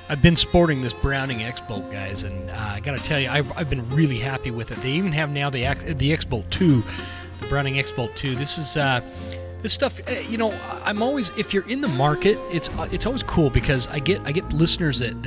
I've been sporting this Browning X-Bolt, guys, and I got to tell you, I've been really happy with it. They even have now the X-Bolt 2, the Browning X-Bolt 2. This is this stuff. I'm always, if you're in the market, it's always cool because I get listeners that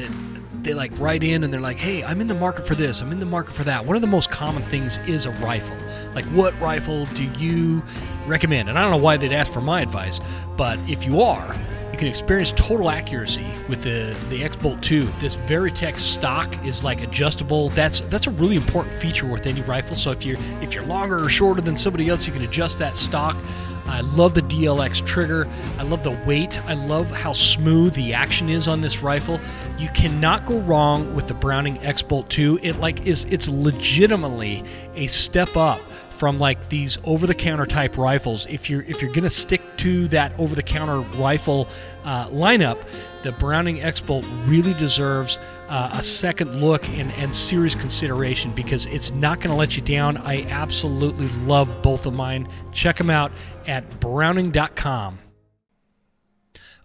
they like write in and they're like, hey, I'm in the market for this, I'm in the market for that. One of the most common things is a rifle. Like, what rifle do you recommend? And I don't know why they'd ask for my advice, but if you are, you can experience total accuracy with the X-Bolt 2. This Veritech stock is like adjustable. That's a really important feature with any rifle. So if you're longer or shorter than somebody else, you can adjust that stock. I love the DLX trigger. I love the weight. I love how smooth the action is on this rifle. You cannot go wrong with the Browning X-Bolt 2. It's legitimately a step up from like these over-the-counter type rifles. If you're gonna stick to that over-the-counter rifle lineup, the Browning X-Bolt really deserves a second look and serious consideration because it's not gonna let you down. I absolutely love both of mine. Check them out at browning.com.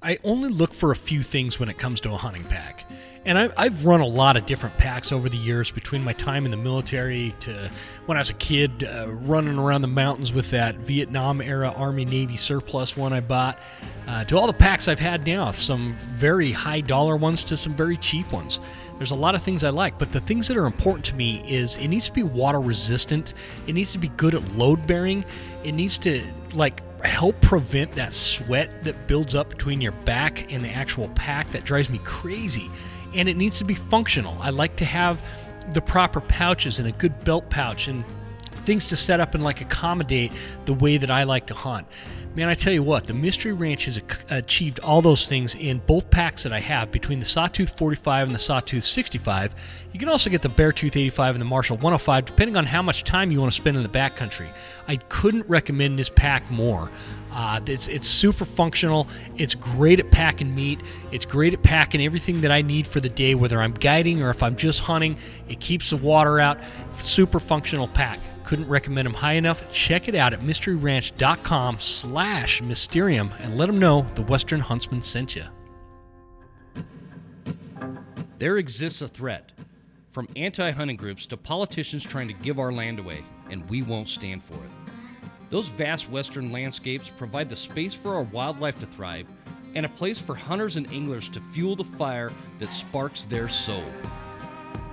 I only look for a few things when it comes to a hunting pack. And I've run a lot of different packs over the years, between my time in the military to when I was a kid running around the mountains with that Vietnam-era Army-Navy surplus one I bought, to all the packs I've had now, some very high-dollar ones to some very cheap ones. There's a lot of things I like, but the things that are important to me is it needs to be water-resistant, it needs to be good at load-bearing, it needs to, help prevent that sweat that builds up between your back and the actual pack that drives me crazy. And it needs to be functional. I like to have the proper pouches and a good belt pouch and things to set up and accommodate the way that I like to hunt. Man, I tell you what, the Mystery Ranch has achieved all those things in both packs that I have, between the Sawtooth 45 and the Sawtooth 65. You can also get the Beartooth 85 and the Marshall 105, depending on how much time you want to spend in the backcountry. I couldn't recommend this pack more. It's super functional. It's great at packing meat. It's great at packing everything that I need for the day, whether I'm guiding or if I'm just hunting. It keeps the water out. Super functional pack. Couldn't recommend them high enough. Check it out at mysteryranch.com/mysterium and let them know the Western Huntsman sent you. There exists a threat, from anti-hunting groups to politicians trying to give our land away, and we won't stand for it. Those vast western landscapes provide the space for our wildlife to thrive and a place for hunters and anglers to fuel the fire that sparks their soul.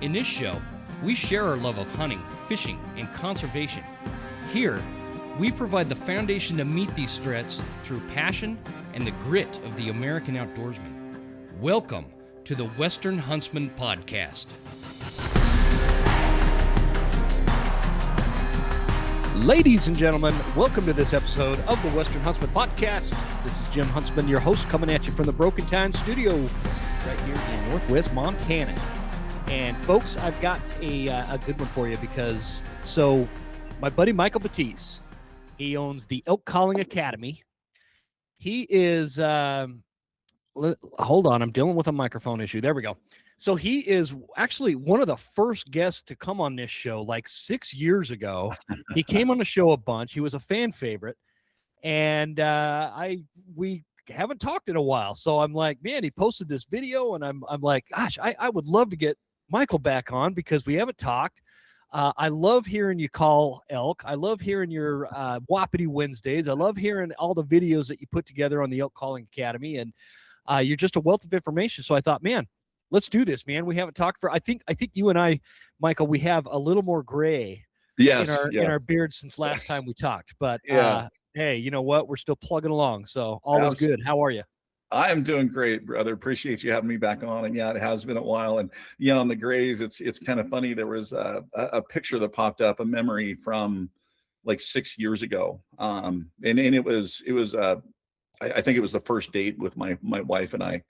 In this show, we share our love of hunting, fishing, and conservation. Here, we provide the foundation to meet these threats through passion and the grit of the American outdoorsman. Welcome to the Western Huntsman Podcast. Ladies and gentlemen, welcome to this episode of the Western Huntsman Podcast. This is Jim Huntsman, your host, coming at you from the Broken Town Studio right here in Northwest Montana. And folks, I've got a good one for you because, my buddy Michael Batease, he owns the Elk Calling Academy. He is, hold on, I'm dealing with a microphone issue. There we go. So he is actually one of the first guests to come on this show 6 years ago. He came on the show a bunch. He was a fan favorite. And we haven't talked in a while. So I'm like, man, he posted this video and I'm like, gosh, I would love to get Michael back on because we haven't talked. I love hearing you call elk. I love hearing your Wapiti Wednesdays. I love hearing all the videos that you put together on the Elk Calling Academy. And you're just a wealth of information. So I thought, man, let's do this, man. We haven't talked I think you and I, Michael, we have a little more gray in our beards since last time we talked. But hey, you know what? We're still plugging along. So all is good. How are you? I am doing great, brother. Appreciate you having me back on. And yeah, it has been a while. And on the grays, it's kind of funny. There was a picture that popped up, a memory from 6 years ago. And it was I think it was the first date with my wife and I,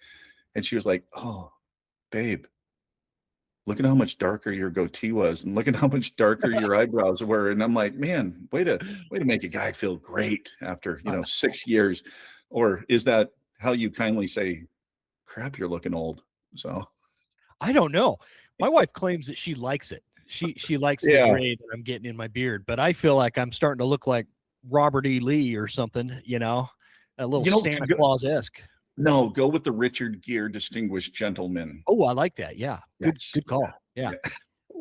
and she was like, "Oh, babe, look at how much darker your goatee was, and look at how much darker your eyebrows were." And I'm like, man, way to make a guy feel great after 6 years. Or is that how you kindly say, crap, you're looking old? So I don't know. My wife claims that she likes it. She likes the gray that I'm getting in my beard, but I feel like I'm starting to look like Robert E. Lee or something, a little Santa Claus-esque. No, go with the Richard Gere Distinguished Gentleman. Oh, I like that. Yeah. Yes. Good call. Yeah.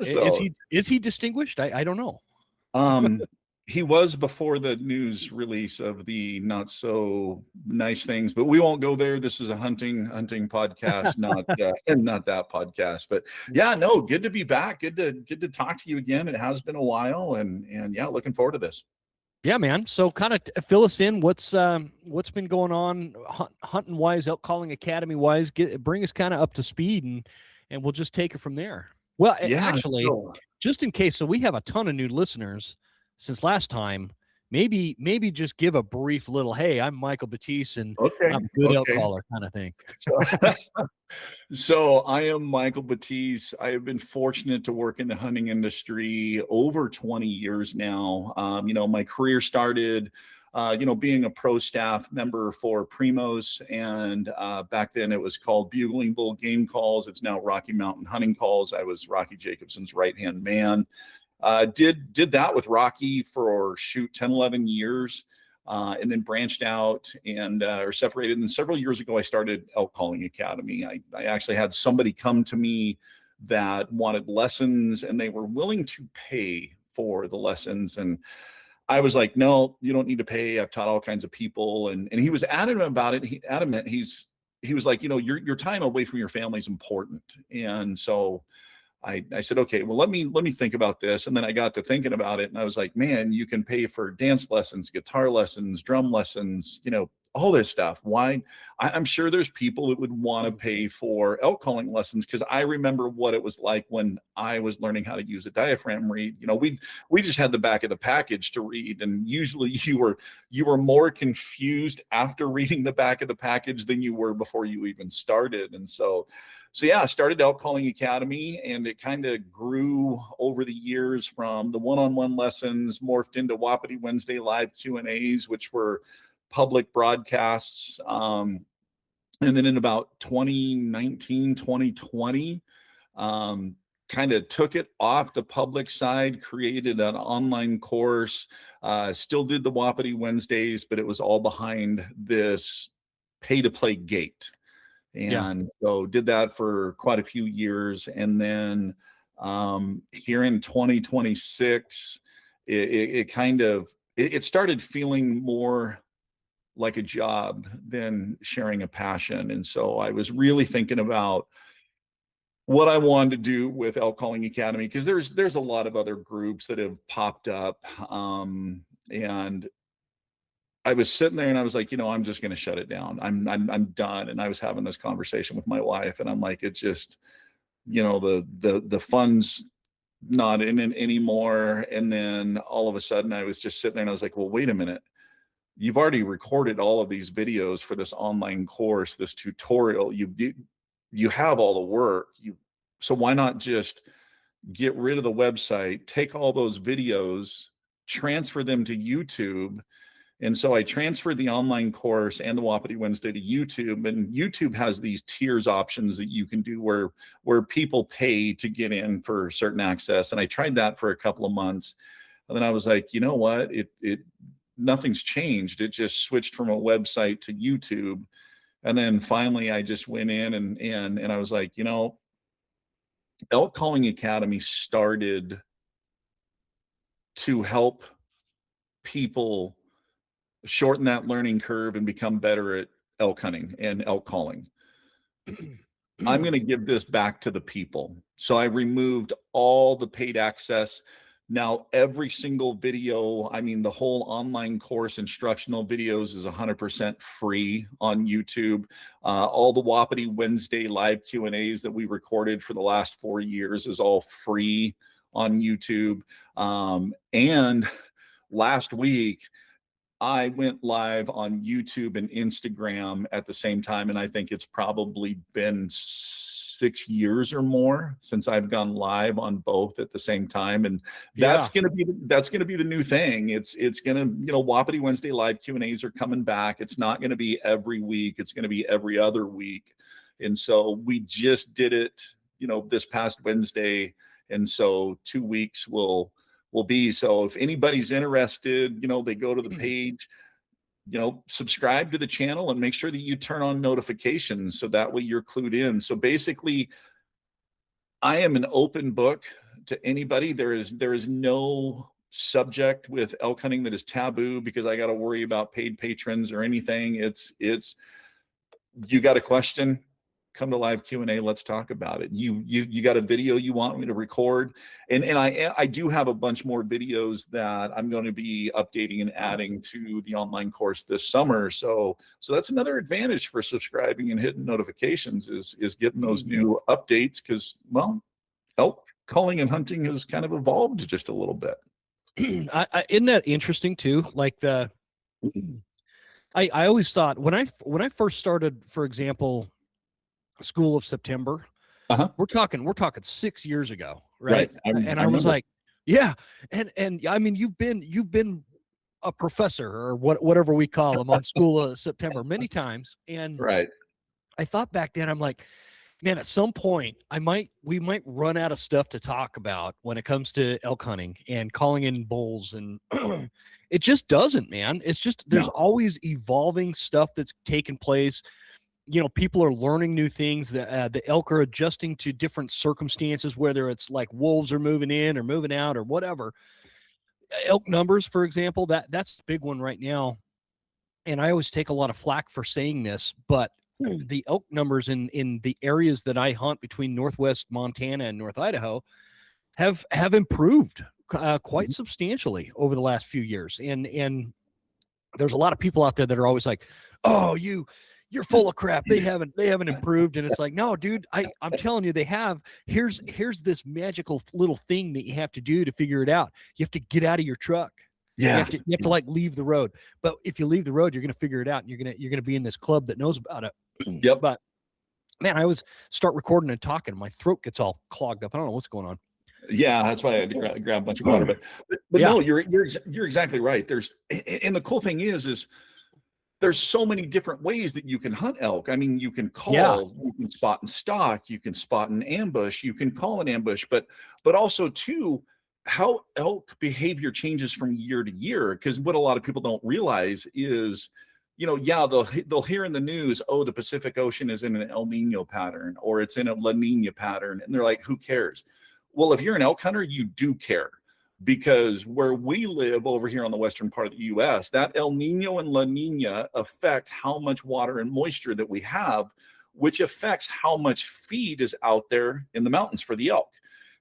So Is he distinguished? I don't know. he was before the news release of the not so nice things, but we won't go there. This is a hunting podcast, not that podcast. But yeah, no, good to be back. Good to talk to you again. It has been a while, and yeah, looking forward to this. Yeah, man. So kind of fill us in. What's been going on hunting wise, Elk Calling Academy wise? Bring us kind of up to speed, and we'll just take it from there. Well, Yeah, actually, just in case, so we have a ton of new listeners since last time. Maybe just give a brief little, hey, I'm Michael Batease, and I'm a good elk caller kind of thing. So I am Michael Batease. I have been fortunate to work in the hunting industry over 20 years now. My career started, being a pro staff member for Primos, and back then it was called Bugling Bull Game Calls. It's now Rocky Mountain Hunting Calls. I was Rocky Jacobson's right-hand man. Did that with Rocky for 10, 11 years. And then branched out and or separated. And several years ago, I started Elk Calling Academy. I actually had somebody come to me that wanted lessons, and they were willing to pay for the lessons. And I was like, no, you don't need to pay. I've taught all kinds of people. And he was adamant about it. He was like, your time away from your family is important. And so I said, okay, well, let me think about this. And then I got to thinking about it, and I was like, man, you can pay for dance lessons, guitar lessons, drum lessons, all this stuff. Why? I'm sure there's people that would want to pay for elk calling lessons, because I remember what it was like when I was learning how to use a diaphragm reed. We just had the back of the package to read, and usually you were more confused after reading the back of the package than you were before you even started. And so yeah, I started Elk Calling Academy, and it kind of grew over the years from the one-on-one lessons, morphed into Wapiti Wednesday live Q&As, which were public broadcasts. And then in about 2019, 2020, kind of took it off the public side, created an online course, still did the Wapiti Wednesdays, but it was all behind this pay-to-play gate. And so did that for quite a few years. And then here in 2026, it started feeling more like a job than sharing a passion. And so I was really thinking about what I wanted to do with Elk Calling Academy, because there's a lot of other groups that have popped up. And I was sitting there and I was like, I'm just going to shut it down. I'm done. And I was having this conversation with my wife, and I'm like, it's just, the fun's not in it anymore. And then all of a sudden I was just sitting there and I was like, well, wait a minute. You've already recorded all of these videos for this online course, this tutorial. You have all the work. So why not just get rid of the website, take all those videos, transfer them to YouTube? And so I transferred the online course and the Wapiti Wednesday to YouTube, and YouTube has these tiers options that you can do where people pay to get in for certain access. And I tried that for a couple of months. And then I was like, you know what? Nothing's changed. It just switched from a website to YouTube. And then finally I just went in and I was like, Elk Calling Academy started to help people shorten that learning curve and become better at elk hunting and elk calling. I'm going to give this back to the people. So I removed all the paid access. Now, every single video, the whole online course instructional videos is 100% free on YouTube. All the Wapiti Wednesday live Q&As that we recorded for the last 4 years is all free on YouTube. And last week, I went live on YouTube and Instagram at the same time, and I think it's probably been 6 years or more since I've gone live on both at the same time. And that's gonna be the new thing. It's gonna, Wapiti Wednesday live Q&As are coming back. It's not gonna be every week. It's gonna be every other week. And so we just did it, this past Wednesday. And so 2 weeks will be. So if anybody's interested, they go to the page. subscribe to the channel and make sure that you turn on notifications so that way you're clued in. So basically, I am an open book to anybody. There is no subject with elk hunting that is taboo because I got to worry about paid patrons or anything. It's you got a question, come to live Q&A, let's talk about it. You got a video you want me to record, and I do have a bunch more videos that I'm going to be updating and adding to the online course this summer. So that's another advantage for subscribing and hitting notifications is getting those new updates, because elk calling and hunting has kind of evolved just a little bit. Isn't that interesting too? Like I always thought when I first started, for example, School of September, we're talking 6 years ago, right? I was like, yeah, and I mean, you've been a professor or whatever we call them on School of September many times, and right. I thought back then, I'm like, man, at some point we might run out of stuff to talk about when it comes to elk hunting and calling in bulls, and it just doesn't, man. It's just there's always evolving stuff that's taking place. People are learning new things. The elk are adjusting to different circumstances, whether it's like wolves are moving in or moving out or whatever. Elk numbers, for example, that's a big one right now. And I always take a lot of flack for saying this, but the elk numbers in the areas that I hunt between Northwest Montana and North Idaho have improved quite substantially over the last few years. And there's a lot of people out there that are always like, oh, you're full of crap. They haven't improved. And it's like, no, dude, I'm telling you, they have. Here's this magical little thing that you have to do to figure it out. You have to get out of your truck. Yeah. You have to like leave the road. But if you leave the road, you're going to figure it out, and you're going to be in this club that knows about it. Yep. But man, I always start recording and talking. My throat gets all clogged up. I don't know what's going on. Yeah, that's why I had to grab a bunch of water. But yeah. No, you're exactly right. And the cool thing is there's so many different ways that you can hunt elk. I mean, you can call, you can spot and stalk, you can spot an ambush, you can call an ambush, but also too, how elk behavior changes from year to year. Because what a lot of people don't realize is, they'll hear in the news, oh, the Pacific Ocean is in an El Nino pattern or it's in a La Nina pattern. And they're like, who cares? Well, if you're an elk hunter, you do care, because where we live over here on the western part of the U.S., that El Nino and La Nina affect how much water and moisture that we have, which affects how much feed is out there in the mountains for the elk.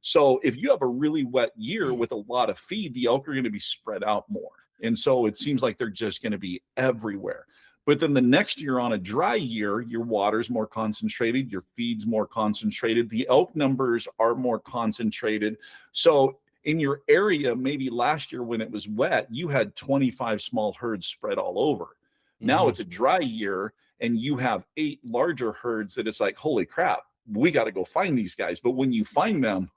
So if you have a really wet year with a lot of feed, the elk are going to be spread out more. And so it seems like they're just going to be everywhere. But then the next year on a dry year, your water's more concentrated, your feed's more concentrated, the elk numbers are more concentrated. So in your area, maybe last year when it was wet, you had 25 small herds spread all over. Now it's a dry year and you have 8 larger herds that it's like, holy crap, we got to go find these guys. But when you find them,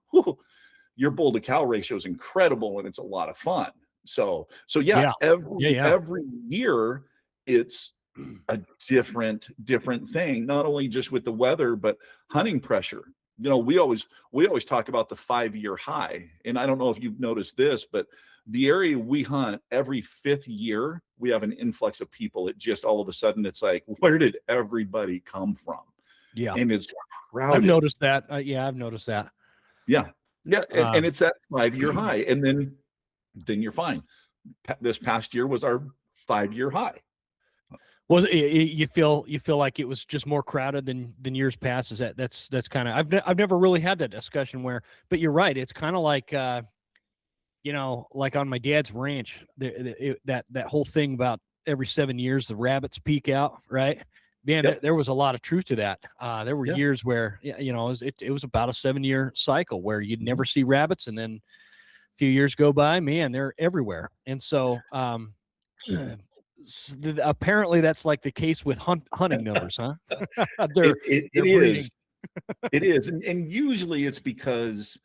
your bull to cow ratio is incredible and it's a lot of fun. So every year it's a different thing, not only just with the weather, but hunting pressure. We always talk about the 5-year high. And I don't know if you've noticed this, but the area we hunt, every 5th year, we have an influx of people. It just all of a sudden, it's like, where did everybody come from? Yeah. And it's crowded. I've noticed that. I've noticed that. Yeah. Yeah. And it's that 5-year high. And then you're fine. This past year was our 5-year high. Was it, you feel like it was just more crowded than years past? Is that's kind of, I've never really had that discussion but you're right. It's kind of like, like on my dad's ranch, that whole thing about every 7 years, the rabbits peak out, right? Man, there was a lot of truth to that. There were years where, it was about a 7-year cycle where you'd never see rabbits. And then a few years go by, man, they're everywhere. And so, apparently that's like the case with hunting numbers, huh? It is. It is. And usually it's because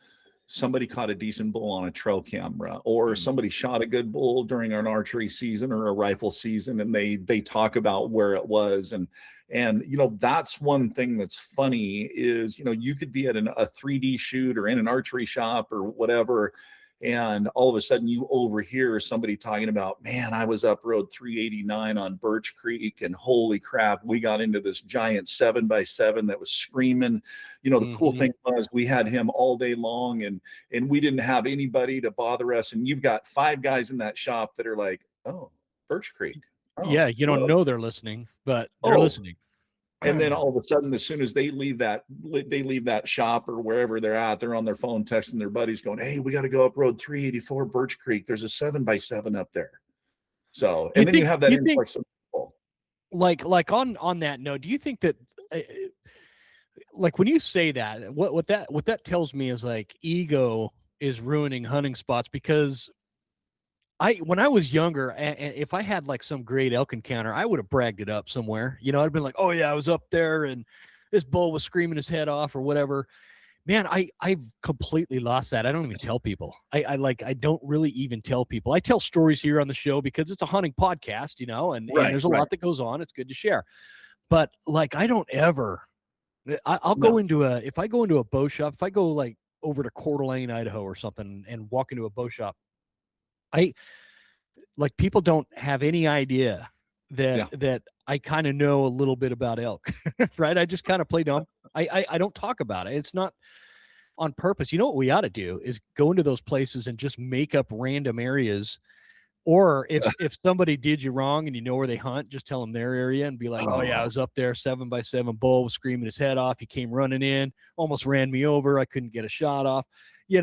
somebody caught a decent bull on a trail camera, or somebody shot a good bull during an archery season or a rifle season, and they talk about where it was. And that's one thing that's funny is, you could be at a 3D shoot or in an archery shop or whatever, And all of a sudden you overhear somebody talking about, man, I was up road 389 on Birch Creek, and holy crap, we got into this giant 7x7 that was screaming. The cool thing was we had him all day long, and we didn't have anybody to bother us. And you've got 5 guys in that shop that are like, oh, Birch Creek. Oh, yeah, you don't know they're listening, but they're listening. And then all of a sudden, as soon as they leave that shop or wherever they're at, they're on their phone texting their buddies going, hey, we got to go up road 384 Birch Creek. There's a 7x7 up there. So, and then you have that influx of people. Like on that note, do you think that, like when you say that, what that tells me is like ego is ruining hunting spots? Because when I was younger, and if I had like some great elk encounter, I would have bragged it up somewhere. I'd been like, oh yeah, I was up there and this bull was screaming his head off or whatever. Man, I've completely lost that. I don't even tell people. I don't really even tell people. I tell stories here on the show because it's a hunting podcast, and there's a lot that goes on. It's good to share. But like, I don't ever, I'll go into if I go into a bow shop, if I go like over to Coeur d'Alene, Idaho or something and walk into a bow shop, people don't have any idea that I kind of know a little bit about elk, right? I just kind of play dumb. I don't talk about it. It's not on purpose. You know what we ought to do is go into those places and just make up random areas. Or if somebody did you wrong and you know where they hunt, just tell them their area and be like, oh yeah, I was up there, 7x7 bull was screaming his head off. He came running in, almost ran me over. I couldn't get a shot off. I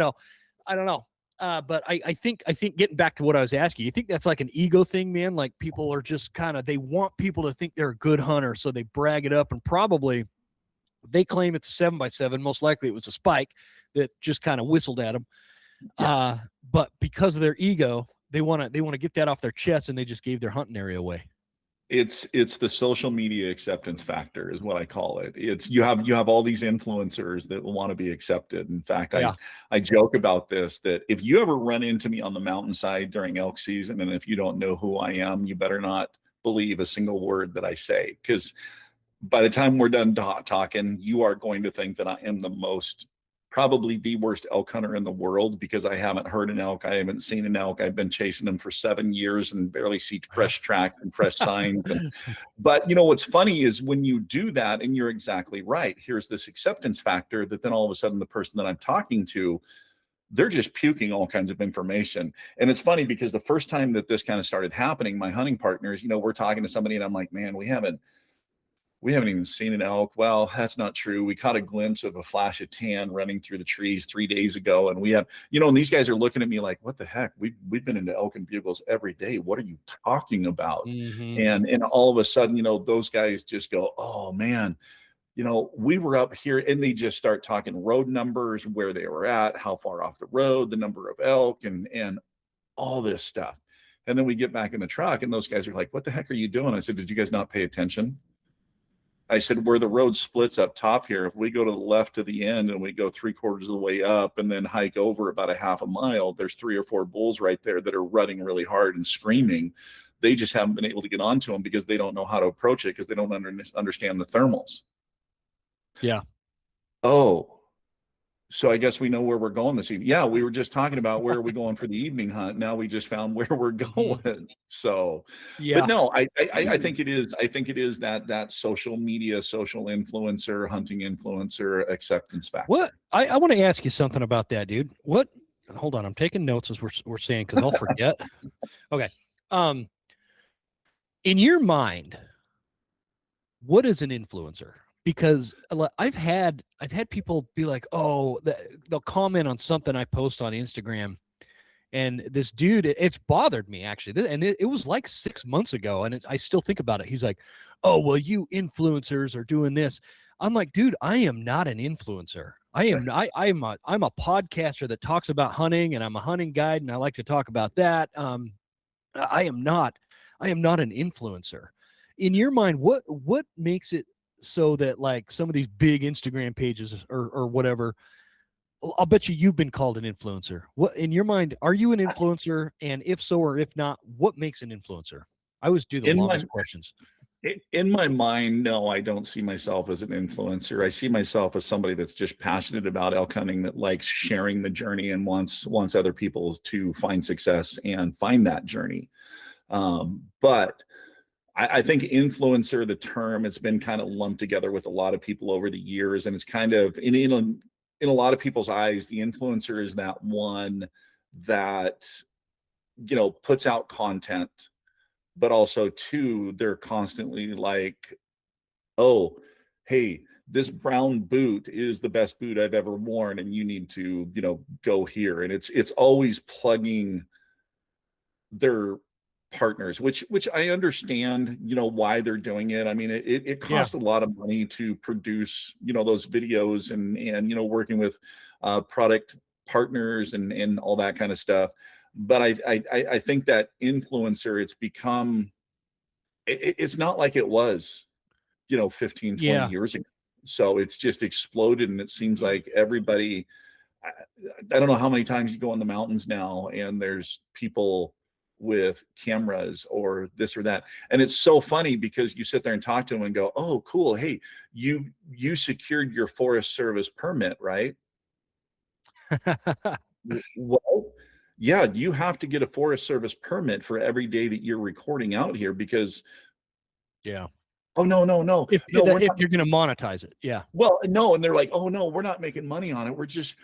don't know. But I think getting back to what I was asking, you think that's like an ego thing, man? Like people are just they want people to think they're a good hunter. So they brag it up, and probably they claim it's a 7x7. Most likely it was a spike that just kind of whistled at them. Yeah. But because of their ego, they want to get that off their chest, and they just gave their hunting area away. It's the social media acceptance factor is what I call it. It's you have all these influencers that want to be accepted. In fact, I joke about this, that if you ever run into me on the mountainside during elk season, and if you don't know who I am, you better not believe a single word that I say, because by the time we're done talking, you are going to think that I am probably the worst elk hunter in the world, because I haven't heard an elk. I haven't seen an elk. I've been chasing them for 7 years and barely see fresh tracks and fresh signs. But what's funny is when you do that, and you're exactly right, here's this acceptance factor that then all of a sudden the person that I'm talking to, they're just puking all kinds of information. And it's funny because the first time that this kind of started happening, my hunting partners, we're talking to somebody and I'm like, man, we haven't even seen an elk. Well, that's not true. We caught a glimpse of a flash of tan running through the trees 3 days ago. And we have, and these guys are looking at me like, what the heck? We've been into elk and bugles every day. What are you talking about? Mm-hmm. And all of a sudden, those guys just go, oh man, we were up here, and they just start talking road numbers, where they were at, how far off the road, the number of elk, and all this stuff. And then we get back in the truck, and those guys are like, what the heck are you doing? I said, did you guys not pay attention? I said, where the road splits up top here, if we go to the left to the end and we go 3/4 of the way up and then hike over about a half a mile, there's 3 or 4 bulls right there that are running really hard and screaming. They just haven't been able to get onto them because they don't know how to approach it, because they don't understand the thermals. Yeah. Oh, so I guess we know where we're going this evening. Yeah, we were just talking about where are we going for the evening hunt. Now we just found where we're going. So, yeah. But no, I think it is. I think it is that social media, social influencer, hunting influencer acceptance factor. What I want to ask you something about that, dude. What? Hold on, I'm taking notes as we're saying, because I'll forget. Okay. In your mind, what is an influencer? Because I've had people be like, oh, they'll comment on something I post on Instagram, and this dude, it's bothered me actually, and it was like 6 months ago, and I still think about it. He's like, oh, well, you influencers are doing this. I'm like, dude, I am not an influencer. I'm a podcaster that talks about hunting, and I'm a hunting guide, and I like to talk about that. I am not an influencer. In your mind, what makes it so that like some of these big Instagram pages or whatever, I'll bet you've been called an influencer. What, in your mind, are you an influencer? And if so, or if not, what makes an influencer? I always do the longest questions. In my mind, no, I don't see myself as an influencer. I see myself as somebody that's just passionate about elk hunting, that likes sharing the journey and wants other people to find success and find that journey. But I think influencer, the term, it's been kind of lumped together with a lot of people over the years, and it's kind of in a lot of people's eyes, the influencer is that one that puts out content, but also too, they're constantly like, oh, hey, this brown boot is the best boot I've ever worn, and you need to, go here. And it's always plugging their partners, which I understand, why they're doing it. I mean, it costs a lot of money to produce, those videos and working with product partners and all that kind of stuff. But I think that influencer, it's become, it's not like it was, 15, 20 years ago. So it's just exploded, and it seems like everybody, I don't know how many times you go in the mountains now and there's people with cameras or this or that. And it's so funny because you sit there and talk to them and go, oh, cool. Hey, you secured your Forest Service permit, right? Well, yeah, you have to get a Forest Service permit for every day that you're recording out here because oh no if you're going to monetize it. Well, no, and they're like, oh no, we're not making money on it, we're just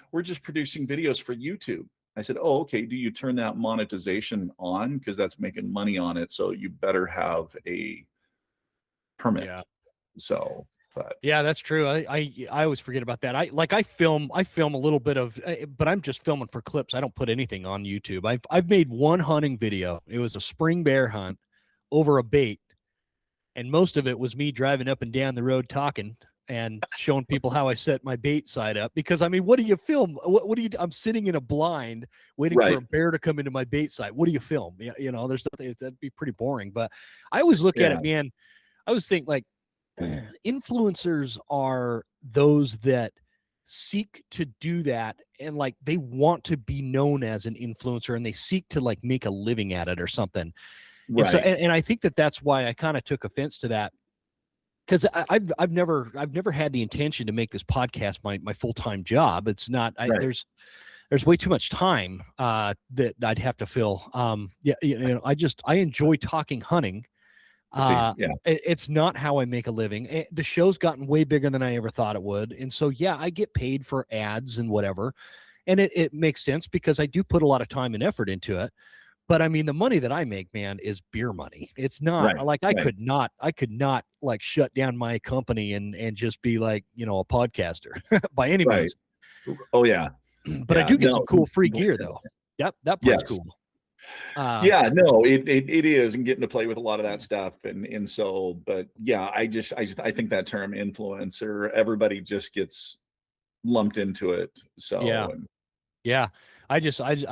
producing videos for YouTube. I said, oh, okay, do you turn that monetization on, because that's making money on it, so you better have a permit. So but that's true. I always forget about that. I film a little bit of, but I'm just filming for clips. I don't put anything on YouTube. I've made one hunting video. It was a spring bear hunt over a bait, and most of it was me driving up and down the road talking and showing people how I set my bait side up. Because I mean, what do you film? What do you? I'm sitting in a blind waiting for a bear to come into my bait site. What do you film? There's nothing. That'd be pretty boring. But I always look at it, man. I always think like, influencers are those that seek to do that, and like they want to be known as an influencer, and they seek to like make a living at it or something. Right. And so, and I think that's why I kind of took offense to that, because I've never had the intention to make this podcast my full-time job. It's not. There's way too much time that I'd have to fill. I enjoy talking hunting. It's not how I make a living. The show's gotten way bigger than I ever thought it would. And so, I get paid for ads and whatever. And it makes sense because I do put a lot of time and effort into it. But I mean, the money that I make, man, is beer money. It's not I could not like shut down my company and just be like, a podcaster by any means. Oh yeah. But I do get some cool free gear though. That part's cool. It is, and getting to play with a lot of that stuff, and so, but I think that term influencer, everybody just gets lumped into it. So I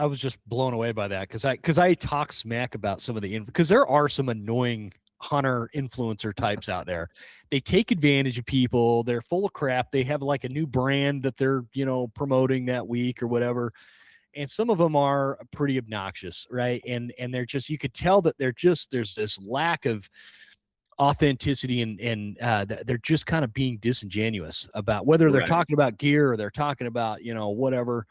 was just blown away by that because I talk smack about some of the because there are some annoying hunter influencer types out there. They take advantage of people. They're full of crap. They have like a new brand that they're promoting that week or whatever. And some of them are pretty obnoxious, right? And they're just, you could tell that there's this lack of authenticity and they're just kind of being disingenuous about whether they're talking about gear or they're talking about, whatever.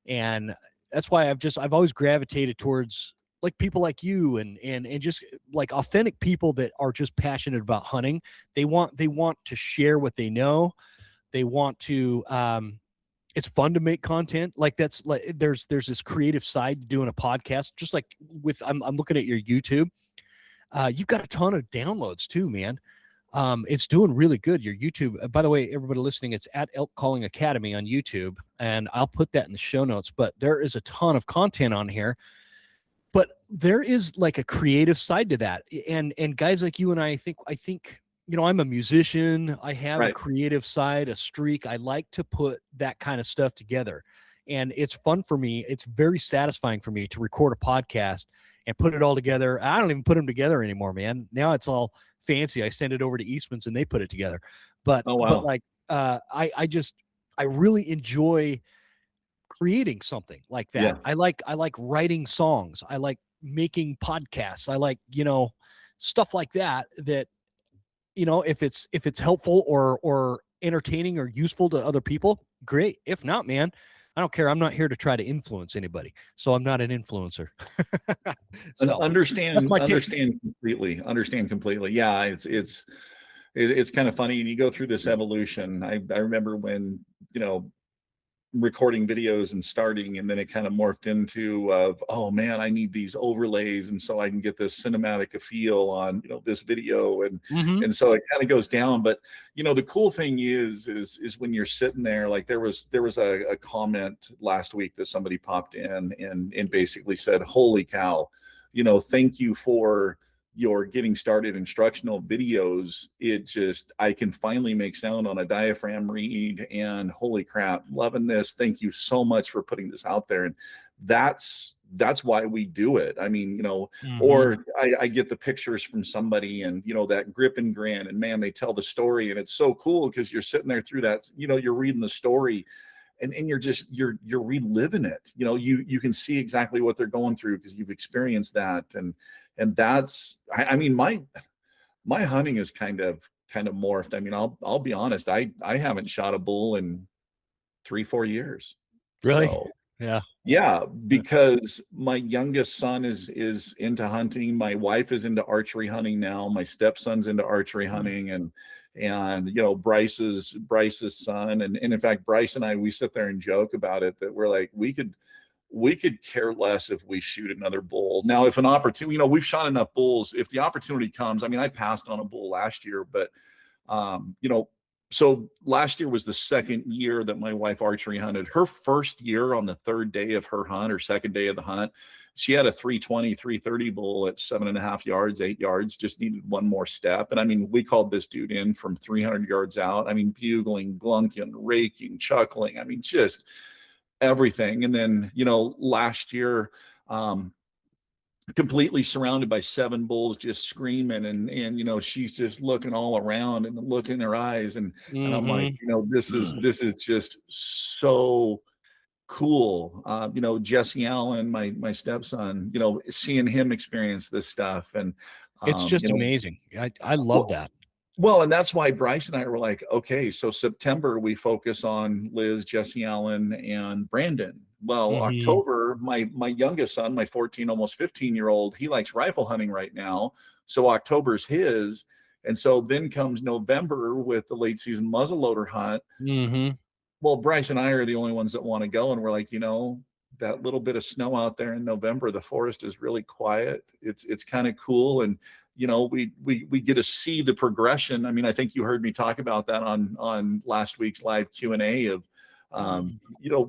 And that's why I've always gravitated towards like people like you and just like authentic people that are just passionate about hunting. They want to share what they know. They want to, it's fun to make content. Like that's like there's this creative side to doing a podcast. Just like with I'm looking at your YouTube. You've got a ton of downloads too, man. It's doing really good. Your YouTube. By the way, everybody listening, it's at Elk Calling Academy on YouTube, and I'll put that in the show notes. But there is a ton of content on here. But there is like a creative side to that, and guys like you and I think. I'm a musician. I have a creative side, a streak. I like to put that kind of stuff together. And it's fun for me. It's very satisfying for me to record a podcast and put it all together. I don't even put them together anymore, man. Now it's all fancy. I send it over to Eastman's and they put it together. But, but like, I really enjoy creating something like that. Yeah. I like writing songs. I like making podcasts. I like, stuff like that if it's helpful or entertaining or useful to other people, great. If not, man, I don't care. I'm not here to try to influence anybody, so I'm not an influencer. And So understand that's my take. understand completely. Yeah, it's kind of funny, and you go through this evolution. I remember when, recording videos and starting, and then it kind of morphed into oh man, I need these overlays, and so I can get this cinematic feel on this video, and Mhm. so it kind of goes down. But the cool thing is when you're sitting there, like there was a comment last week that somebody popped in and basically said, holy cow, thank you for your getting started instructional videos. I can finally make sound on a diaphragm reed, and holy crap, loving this. Thank you so much for putting this out there. And that's why we do it. I mean, Mhm. or I get the pictures from somebody, and that grip and grin, and man, they tell the story, and it's so cool because you're sitting there through that, you're reading the story, and you're reliving it. You can see exactly what they're going through because you've experienced that. And that's, I mean, my hunting is kind of morphed. I mean, I'll be honest, I haven't shot a bull in 3-4 years. Really? So Yeah. yeah, because my youngest son is into hunting. My wife is into archery hunting now. My stepson's into archery hunting, and Bryce's son, and in fact, Bryce and I, we sit there and joke about it, that we're like, we could care less if we shoot another bull. Now, if an opportunity, we've shot enough bulls. If the opportunity comes, I mean, I passed on a bull last year, but so last year was the second year that my wife archery hunted. Her first year, on the third day of her hunt, or second day of the hunt, she had a 320, 330 bull at 7.5 yards, 8 yards, just needed one more step. And I mean, we called this dude in from 300 yards out. I mean, bugling, glunking, raking, chuckling. I mean, just everything. And then, last year, completely surrounded by 7 bulls, just screaming, and she's just looking all around and looking in her eyes, and I'm like, this is just so cool. Jesse Allen, my stepson, seeing him experience this stuff, and It's just amazing. I love that. Well, and that's why Bryce and I were like, okay, so September we focus on Liz, Jesse Allen, and Brandon. Well, Mhm. October, my youngest son, my 14, almost 15-year-old, he likes rifle hunting right now. So October's his. And so then comes November with the late season muzzleloader hunt. Mhm. Well, Bryce and I are the only ones that want to go. And we're like, that little bit of snow out there in November, the forest is really quiet. It's kind of cool. And we get to see the progression. I mean, I think you heard me talk about that on last week's live Q&A of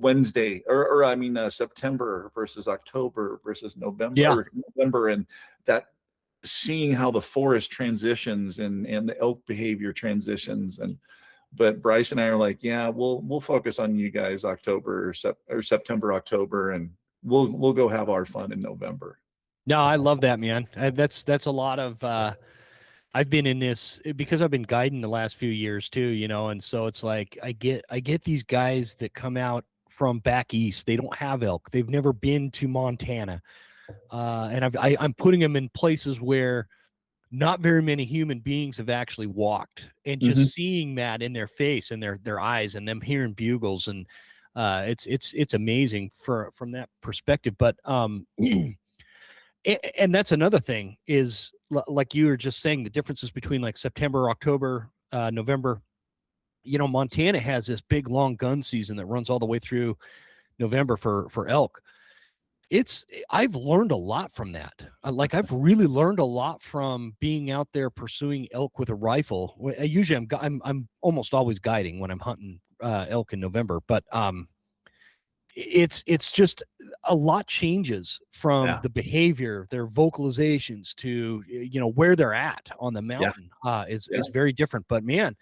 Wednesday, or I mean September versus October versus November. Yeah. November, and that seeing how the forest transitions and the elk behavior transitions. But Bryce and I are like, yeah, we'll focus on you guys October or September, October, and we'll go have our fun in November. No, I love that, man. That's a lot of. I've been in this because I've been guiding the last few years too, and so it's like I get these guys that come out from back east. They don't have elk. They've never been to Montana, and I'm putting them in places where not very many human beings have actually walked, and just seeing that in their face and their eyes, and them hearing bugles, and it's amazing from that perspective. But and that's another thing is, like you were just saying, the differences between like September, October, November. Montana has this big long gun season that runs all the way through November for elk. I've learned a lot from that. I've really learned a lot from being out there pursuing elk with a rifle. Usually I'm almost always guiding when I'm hunting elk in November, but it's just a lot changes from the behavior, their vocalizations, to where they're at on the mountain is very different. But man,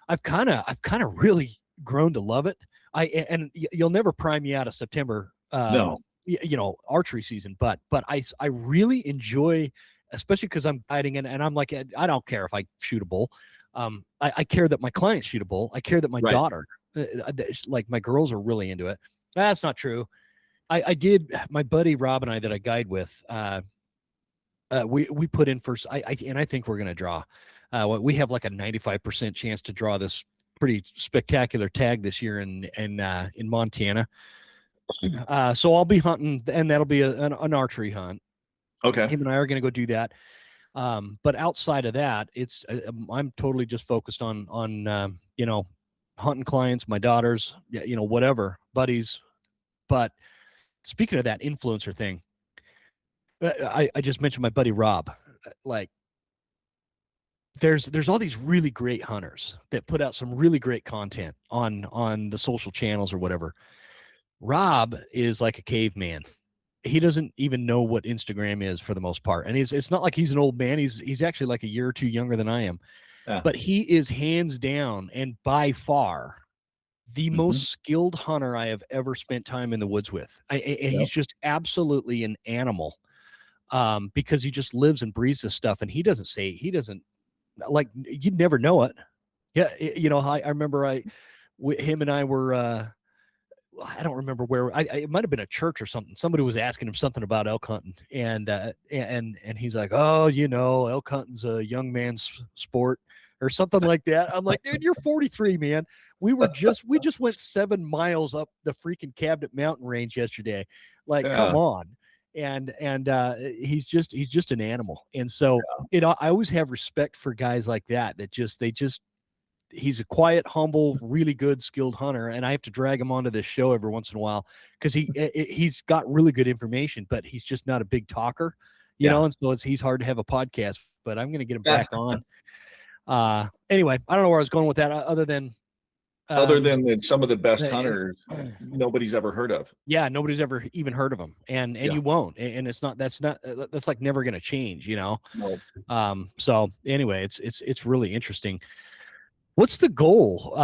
I've kind of really grown to love it. And you'll never pry me out of September archery season, but I really enjoy, especially because I'm guiding, and I'm like, I don't care if I shoot a bull. I care that my clients shoot a bull. I care that my daughter, like my girls, are really into it. That's not true. I did. My buddy Rob and I that I guide with, we put in first. I think we're gonna draw. We have like a 95% chance to draw this pretty spectacular tag this year in Montana. So I'll be hunting, and that'll be an archery hunt. Okay. Him and I are going to go do that. But outside of that, I'm totally just focused on hunting clients, my daughters, whatever, buddies. But speaking of that influencer thing, I just mentioned my buddy Rob. Like, there's all these really great hunters that put out some really great content on the social channels or whatever. Rob is like a caveman. He doesn't even know what Instagram is for the most part. And it's not like he's an old man. He's actually like a year or two younger than I am. Yeah. But he is hands down and by far the most skilled hunter I have ever spent time in the woods with. And he's just absolutely an animal, because he just lives and breathes this stuff. And he doesn't like, you'd never know it. Yeah. I remember him and I were, I don't remember where. It might have been a church or something. Somebody was asking him something about elk hunting, and he's like, "Oh, elk hunting's a young man's sport," or something like that. I'm like, "Dude, you're 43, man. We just went 7 miles up the freaking Cabinet Mountain Range yesterday. Like, come on." And he's just an animal. And so, I always have respect for guys like that. He's a quiet, humble, really good, skilled hunter, and I have to drag him onto this show every once in a while because he's got really good information, but he's just not a big talker, and so he's hard to have a podcast. But I'm going to get him back on. Anyway, I don't know where I was going with that, other than some of the best hunters nobody's ever heard of. Yeah, nobody's ever even heard of them, and you won't, and that's like never going to change, No. So anyway, it's really interesting. What's the goal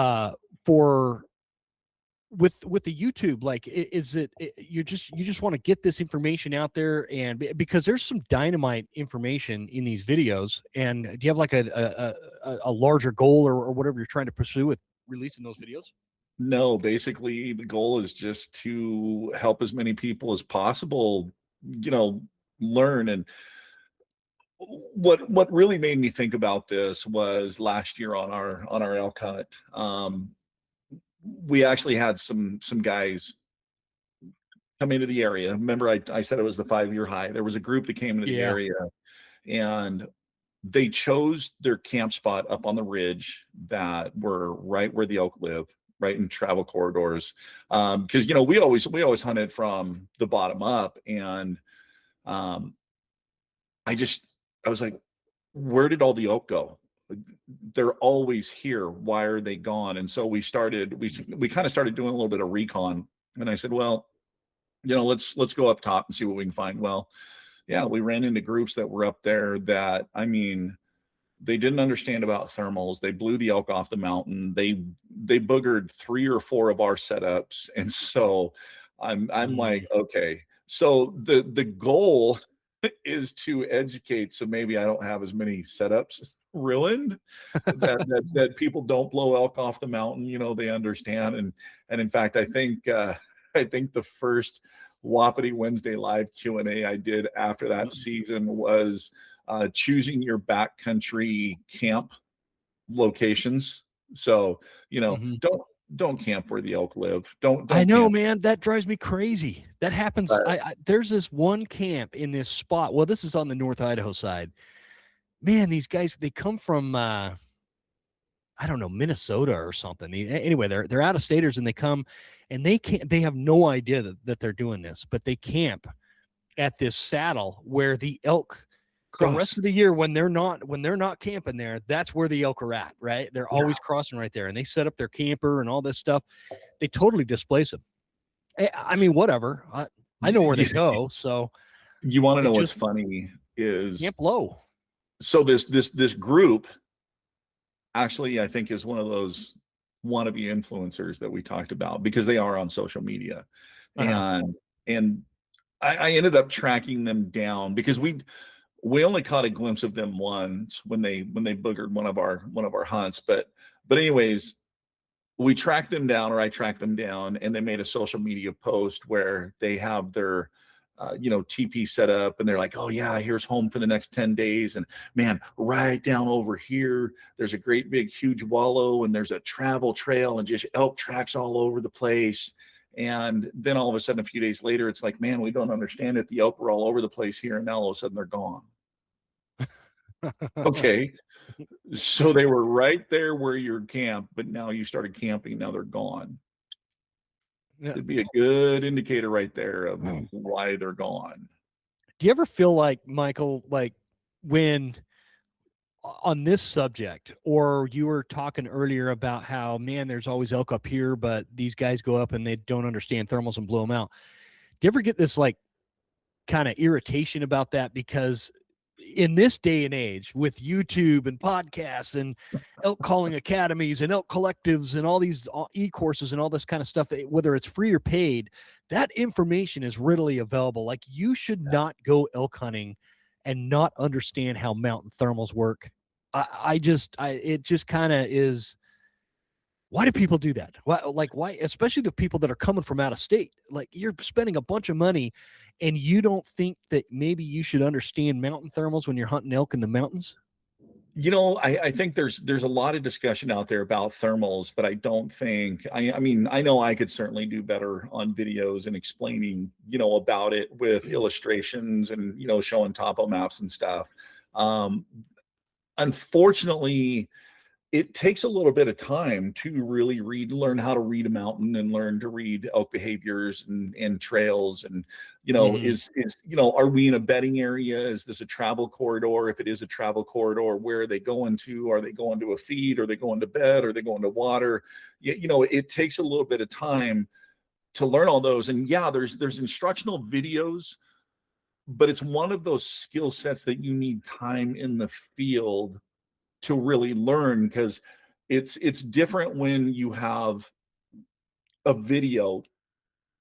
with the YouTube? Like, is it you just want to get this information out there, and because there's some dynamite information in these videos, and do you have like a larger goal or whatever you're trying to pursue with releasing those videos? No, basically the goal is just to help as many people as possible, learn. And what really made me think about this was last year on our elk hunt. We actually had some guys come into the area. Remember, I said it was the 5-year high. There was a group that came into the area, and they chose their camp spot up on the ridge that were right where the elk live, right in travel corridors. Because we always hunted from the bottom up, and I was like, where did all the elk go? They're always here. Why are they gone? And so we kind of started doing a little bit of recon. And I said, well, let's go up top and see what we can find. Well, yeah, we ran into groups that were up there that, they didn't understand about thermals. They blew the elk off the mountain. They boogered 3 or 4 of our setups. And so I'm like, okay, so the goal is to educate, so maybe I don't have as many setups ruined, that people don't blow elk off the mountain. They understand. And in fact, I think the first Wapiti Wednesday live Q&A I did after that season was choosing your backcountry camp locations. So don't camp where the elk live. Don't I know, camp. man, that drives me crazy. That happens. There's this one camp in this spot. Well, this is on the North Idaho side. Man, these guys, they come from I don't know, Minnesota or something. Anyway, they're out of staters, and they come, and they have no idea that they're doing this, but they camp at this saddle where the elk the rest of the year, when they're not camping there, that's where the elk are at, right? They're always crossing right there, and they set up their camper and all this stuff. They totally displace them. Whatever. I know where they go. So you want to know what's funny is Camp Low. So this group actually, I think, is one of those wannabe influencers that we talked about, because they are on social media. And I ended up tracking them down because we only caught a glimpse of them once when they boogered one of our hunts. But anyways, I tracked them down, and they made a social media post where they have their TP set up, and they're like, oh yeah, here's home for the next 10 days. And man, right down over here, there's a great big huge wallow, and there's a travel trail and just elk tracks all over the place. And then all of a sudden, a few days later, it's like, man, we don't understand it. The elk were all over the place here, and now all of a sudden they're gone. Okay. So they were right there where you're camped, but now you started camping, now they're gone. Yeah. It'd be a good indicator right there of why they're gone. Do you ever feel like, Michael, like when on this subject, or you were talking earlier about how, man, there's always elk up here, but these guys go up and they don't understand thermals and blow them out. Do you ever get this like kind of irritation about that? Because in this day and age with YouTube and podcasts and elk calling academies and elk collectives and all these e-courses and all this kind of stuff, whether it's free or paid, that information is readily available. Like, you should not go elk hunting and not understand how mountain thermals work. It just kind of is. Why do people do that? Why, especially the people that are coming from out of state? Like, you're spending a bunch of money and you don't think that maybe you should understand mountain thermals when you're hunting elk in the mountains? I think there's a lot of discussion out there about thermals, but I don't think, I mean, I know I could certainly do better on videos and explaining, about it with illustrations and, showing topo maps and stuff. Unfortunately, it takes a little bit of time to really learn how to read a mountain and learn to read elk behaviors and trails. And, are we in a bedding area? Is this a travel corridor? If it is a travel corridor, where are they going to? Are they going to a feed? Are they going to bed? Are they going to water? It takes a little bit of time to learn all those. And yeah, there's instructional videos, but it's one of those skill sets that you need time in the field to really learn, because it's different when you have a video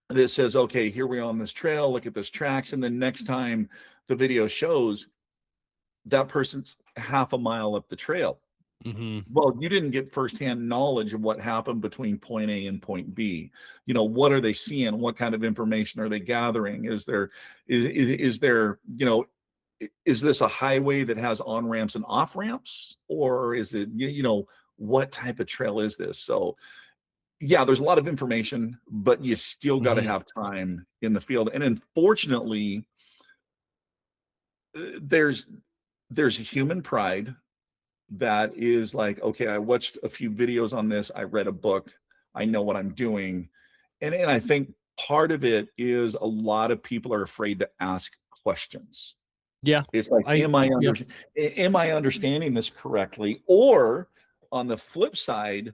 that says, okay, here we are on this trail, look at this tracks, and then next time the video shows that person's half a mile up the trail. Mm-hmm. Well, you didn't get firsthand knowledge of what happened between point A and point B. What are they seeing? What kind of information are they gathering? Is there is this a highway that has on ramps and off ramps, or is it, what type of trail is this? So yeah, there's a lot of information, but you still got to have time in the field. And unfortunately, there's human pride that is like, okay, I watched a few videos on this, I read a book, I know what I'm doing. And I think part of it is a lot of people are afraid to ask questions. Yeah. It's like, am I understanding this correctly? Or on the flip side,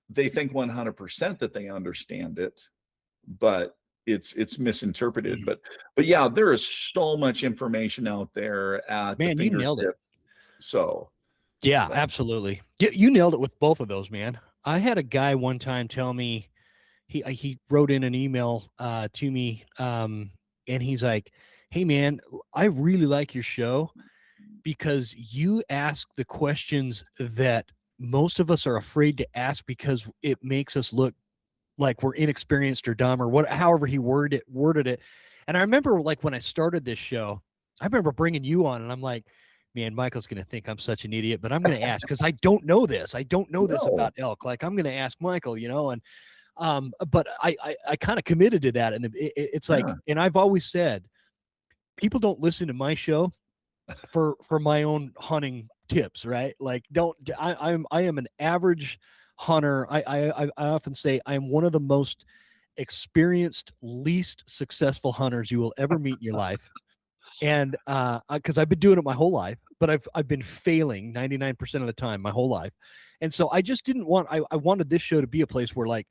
they think 100% that they understand it, but it's misinterpreted. But yeah, there is so much information out there at the fingertip. You nailed it. So yeah, absolutely. You nailed it with both of those, man. I had a guy one time tell me, he wrote in an email to me, and he's like, hey man, I really like your show because you ask the questions that most of us are afraid to ask because it makes us look like we're inexperienced or dumb, or however he worded it. And I remember, like, when I started this show, I remember bringing you on and I'm like, man, Michael's going to think I'm such an idiot, but I'm going to ask, because I don't know this. I don't know this about elk. Like, I'm going to ask Michael, and but I kind of committed to that. And it's like, and I've always said, people don't listen to my show for my own hunting tips, right? Like, I am an average hunter. I often say I'm one of the most experienced, least successful hunters you will ever meet in your life. And because I've been doing it my whole life, but I've been failing 99% of the time my whole life. And so I just didn't want, I wanted this show to be a place where, like,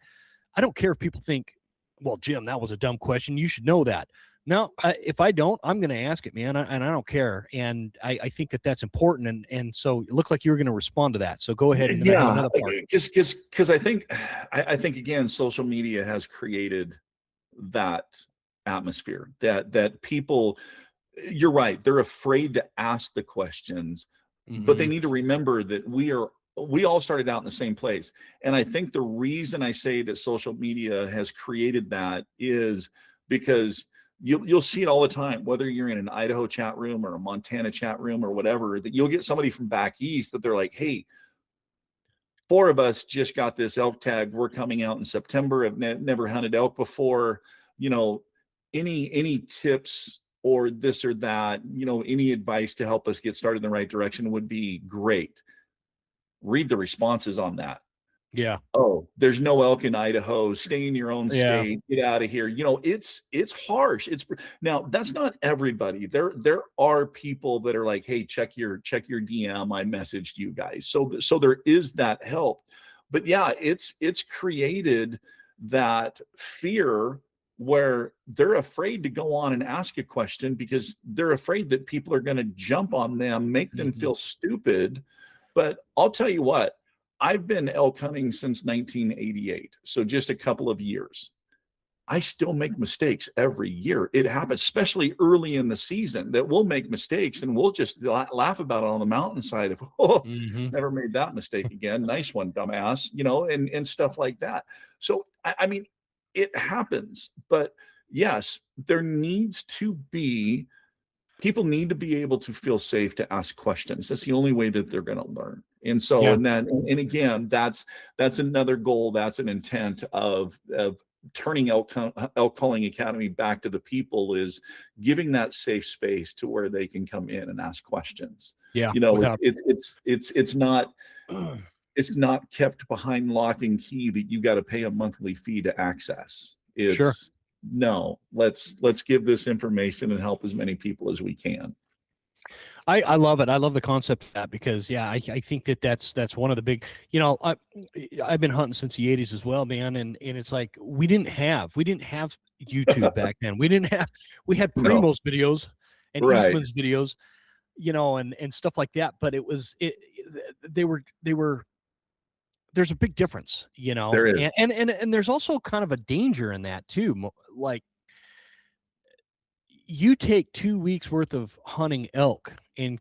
I don't care if people think, well, Jim, that was a dumb question, you should know that. No, if I don't, I'm going to ask it, man, and I don't care. And I think that that's important. And so it looked like you were going to respond to that. So go ahead. And another part. Because I think again, social media has created that atmosphere that people, you're right, they're afraid to ask the questions, but they need to remember that we all started out in the same place. And I think the reason I say that social media has created that is because you'll see it all the time, whether you're in an Idaho chat room or a Montana chat room or whatever, that you'll get somebody from back east that they're like, hey, 4 of us just got this elk tag. We're coming out in September. I've never hunted elk before. Any tips or this or that, any advice to help us get started in the right direction would be great. Read the responses on that. Yeah. Oh, there's no elk in Idaho. Stay in your own state. Get out of here. It's harsh. Now that's not everybody. There are people that are like, hey, check your DM. I messaged you guys. So there is that help. But yeah, it's created that fear where they're afraid to go on and ask a question because they're afraid that people are going to jump on them, make them feel stupid. But I'll tell you what, I've been elk hunting since 1988, so just a couple of years. I still make mistakes every year. It happens, especially early in the season, that we'll make mistakes and we'll just laugh about it on the mountainside of, never made that mistake again. Nice one, dumbass, and stuff like that. So, I mean, it happens. But yes, people need to be able to feel safe to ask questions. That's the only way that they're going to learn. And so, and again, that's another goal. That's an intent of turning Elk Calling Academy back to the people, is giving that safe space to where they can come in and ask questions. Yeah. It's not kept behind lock and key that you got to pay a monthly fee to access. No, let's give this information and help as many people as we can. I love it. I love the concept of that because I think that's one of the big, I've been hunting since the 80s as well, man. And it's like, we didn't have YouTube back then. We had Primo's videos and Eastman's videos, and stuff like that. But there's a big difference, There is. And there's also kind of a danger in that too. Like, you take 2 weeks worth of hunting elk and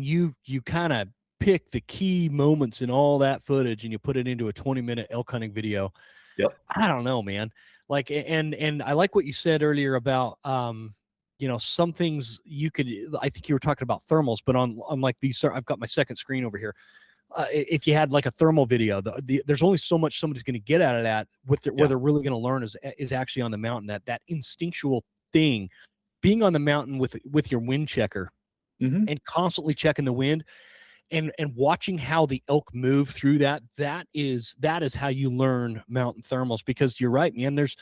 you kind of pick the key moments in all that footage and you put it into a 20-minute elk hunting video. Yep. I don't know, man. Like, and I like what you said earlier about, some things I think you were talking about thermals, but on like these, I've got my second screen over here. If you had like a thermal video, there's only so much somebody's going to get out of that. Where they're really going to learn is actually on the mountain, that instinctual thing, being on the mountain with your wind checker and constantly checking the wind and watching how the elk move through that is how you learn mountain thermals. Because you're right, man, there's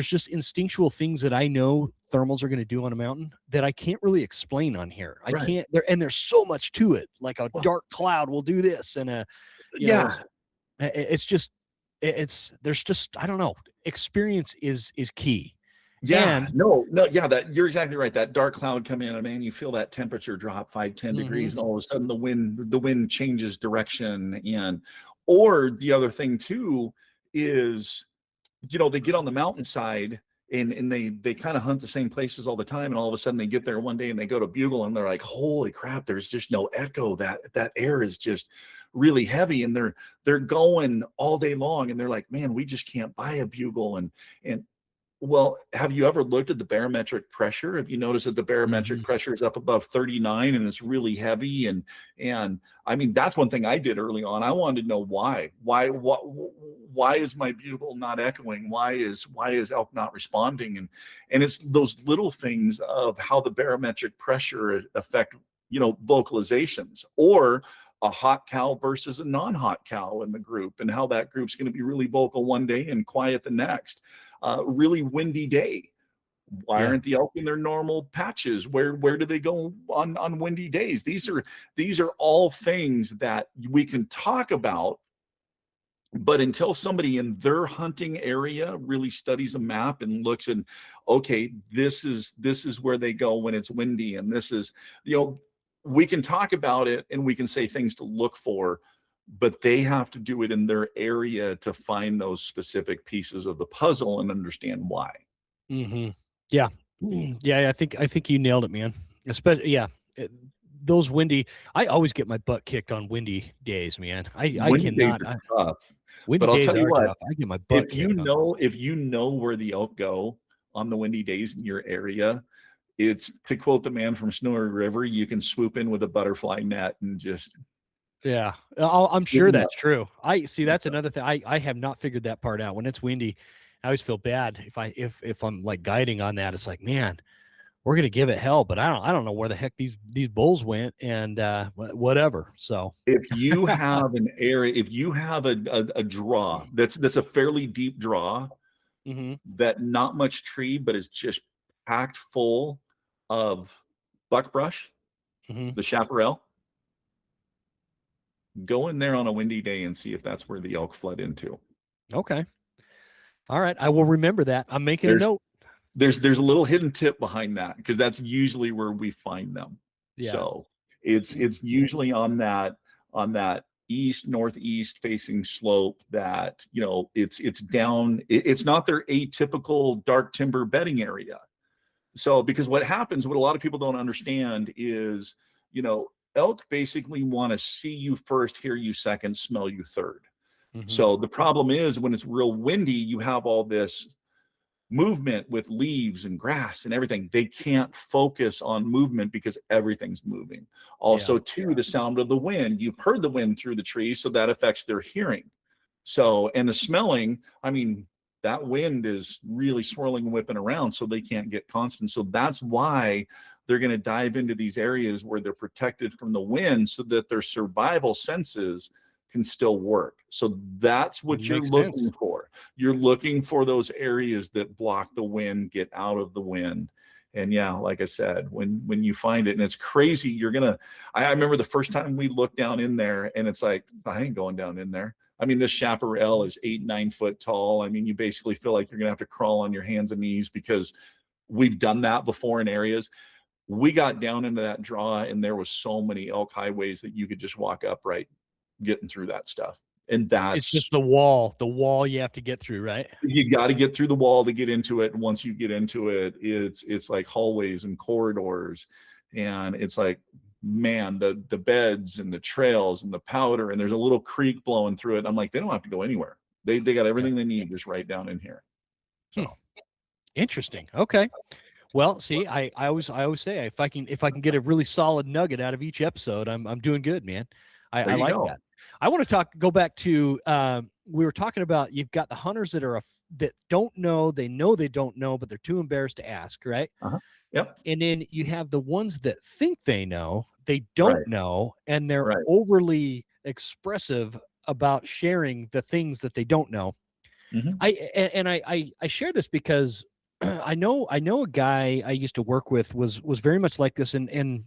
just instinctual things that I know thermals are going to do on a mountain that I can't really explain on here. I can't and there's so much to it. Like a dark cloud will do this, and there's just, I don't know, experience is key. Yeah, that you're exactly right. That dark cloud come in, and man, you feel that temperature drop 5-10 degrees, and all of a sudden the wind changes direction. Or the other thing too is, they get on the mountainside and they kind of hunt the same places all the time, and all of a sudden they get there one day and they go to bugle and they're like, holy crap, there's just no echo. That air is just really heavy, and they're going all day long, and they're like, man, we just can't buy a bugle. And well, have you ever looked at the barometric pressure? Have you noticed that the barometric pressure is up above 39 and it's really heavy? And I mean, that's one thing I did early on. I wanted to know why is my bugle not echoing? Why is elk not responding? And it's those little things of how the barometric pressure affect, vocalizations, or a hot cow versus a non-hot cow in the group, and how that group's going to be really vocal one day and quiet the next. Really windy day. Why aren't the elk in their normal patches? Where do they go on windy days? These are all things that we can talk about, but until somebody in their hunting area really studies a map and looks and, okay, this is where they go when it's windy, and this is, we can talk about it and we can say things to look for, but they have to do it in their area to find those specific pieces of the puzzle and understand why. Yeah. I think you nailed it, man. Especially, those windy. I always get my butt kicked on windy days, man. Windy days are tough. But I'll tell you what, tough. I get my butt if you know where the elk go, on the windy days in your area, it's, to quote the man from Snowy River, you can swoop in with a butterfly net and just. Yeah, I'm sure that's true. I see. That's another thing. I have not figured that part out. When it's windy, I always feel bad if I'm like guiding on that. It's like, man, we're gonna give it hell, but I don't know where the heck these bulls went, and whatever. So if you have an area, if you have a draw that's a fairly deep draw, that not much tree, but is just packed full of buckbrush, the chaparral, go in there on a windy day and see if that's where the elk fled into. Okay. All right. I will remember that. I'm making a note. There's a little hidden tip behind that, because that's usually where we find them. Yeah. So it's usually on that northeast facing slope that, it's down. It's not their atypical dark timber bedding area. So, because what happens, what a lot of people don't understand is, elk basically want to see you first, hear you second, smell you third. So the problem is, when it's real windy, you have all this movement with leaves and grass and everything. They can't focus on movement because everything's moving. Also, the sound of the wind. You've heard the wind through the trees, so that affects their hearing. So, and the smelling, I mean, that wind is really swirling and whipping around, so they can't get constant. So that's why they're going to dive into these areas where they're protected from the wind, so that their survival senses can still work. So that's what you're looking for. You're looking for those areas that block the wind, get out of the wind. And yeah, like I said, when you find it, and it's crazy, I remember the first time we looked down in there, and it's like, I ain't going down in there. I mean, this chaparral is 8-9 foot tall. I mean, you basically feel like you're going to have to crawl on your hands and knees, because we've done that before in areas. We got down into that draw, and there was so many elk highways that you could just walk upright getting through that stuff. And it's just the wall you have to get through, right? You got to get through the wall to get into it. And once you get into it, it's like hallways and corridors, and it's like, man, the beds and the trails and the powder, and there's a little creek blowing through it. I'm like, they don't have to go anywhere. They got everything they need just right down in here. So interesting. Okay. Well, see, I always say, if I can get a really solid nugget out of each episode, I'm doing good, man. I like that. I want to go back to, we were talking about, you've got the hunters that don't know, they don't know, but they're too embarrassed to ask, right? Yep. And then you have the ones that think they know, they don't know, and they're overly expressive about sharing the things that they don't know. I share this because I know a guy I used to work with was very much like this, and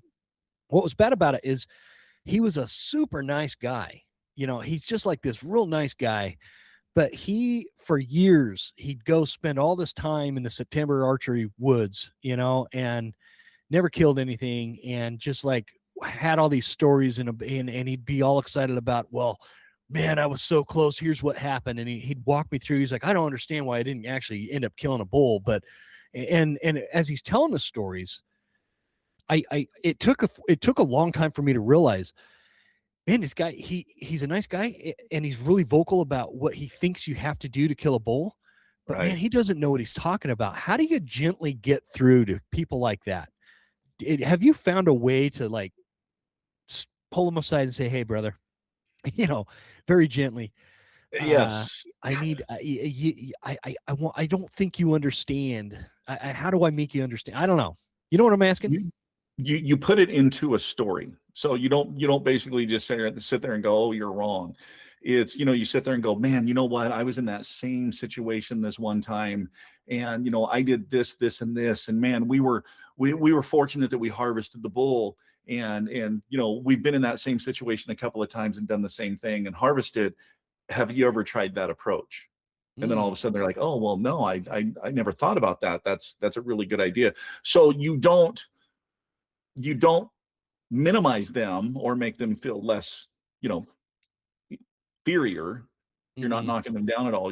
what was bad about it is he was a super nice guy. He's just like this real nice guy, but for years, he'd go spend all this time in the September archery woods, and never killed anything, and just like had all these stories and he'd be all excited about, well, man, I was so close. Here's what happened. And he'd walk me through. He's like, I don't understand why I didn't actually end up killing a bull. But, and as he's telling the stories, it took a long time for me to realize, man, this guy, he's a nice guy, and he's really vocal about what he thinks you have to do to kill a bull. But man, he doesn't know what he's talking about. How do you gently get through to people like that? Have you found a way to like pull them aside and say, hey, brother, very gently, yes, I need, I don't think you understand. How do I make you understand? I don't know. You know what I'm asking? You put it into a story. So you don't basically just sit there and go, oh, you're wrong. It's, you sit there and go, man, you know what? I was in that same situation this one time, and, I did this, and this, and man, we were fortunate that we harvested the bull. And we've been in that same situation a couple of times and done the same thing and harvested. Have you ever tried that approach? And then all of a sudden they're like, oh, well, no, I never thought about that. That's a really good idea. So you don't minimize them or make them feel less, inferior. You're not knocking them down at all.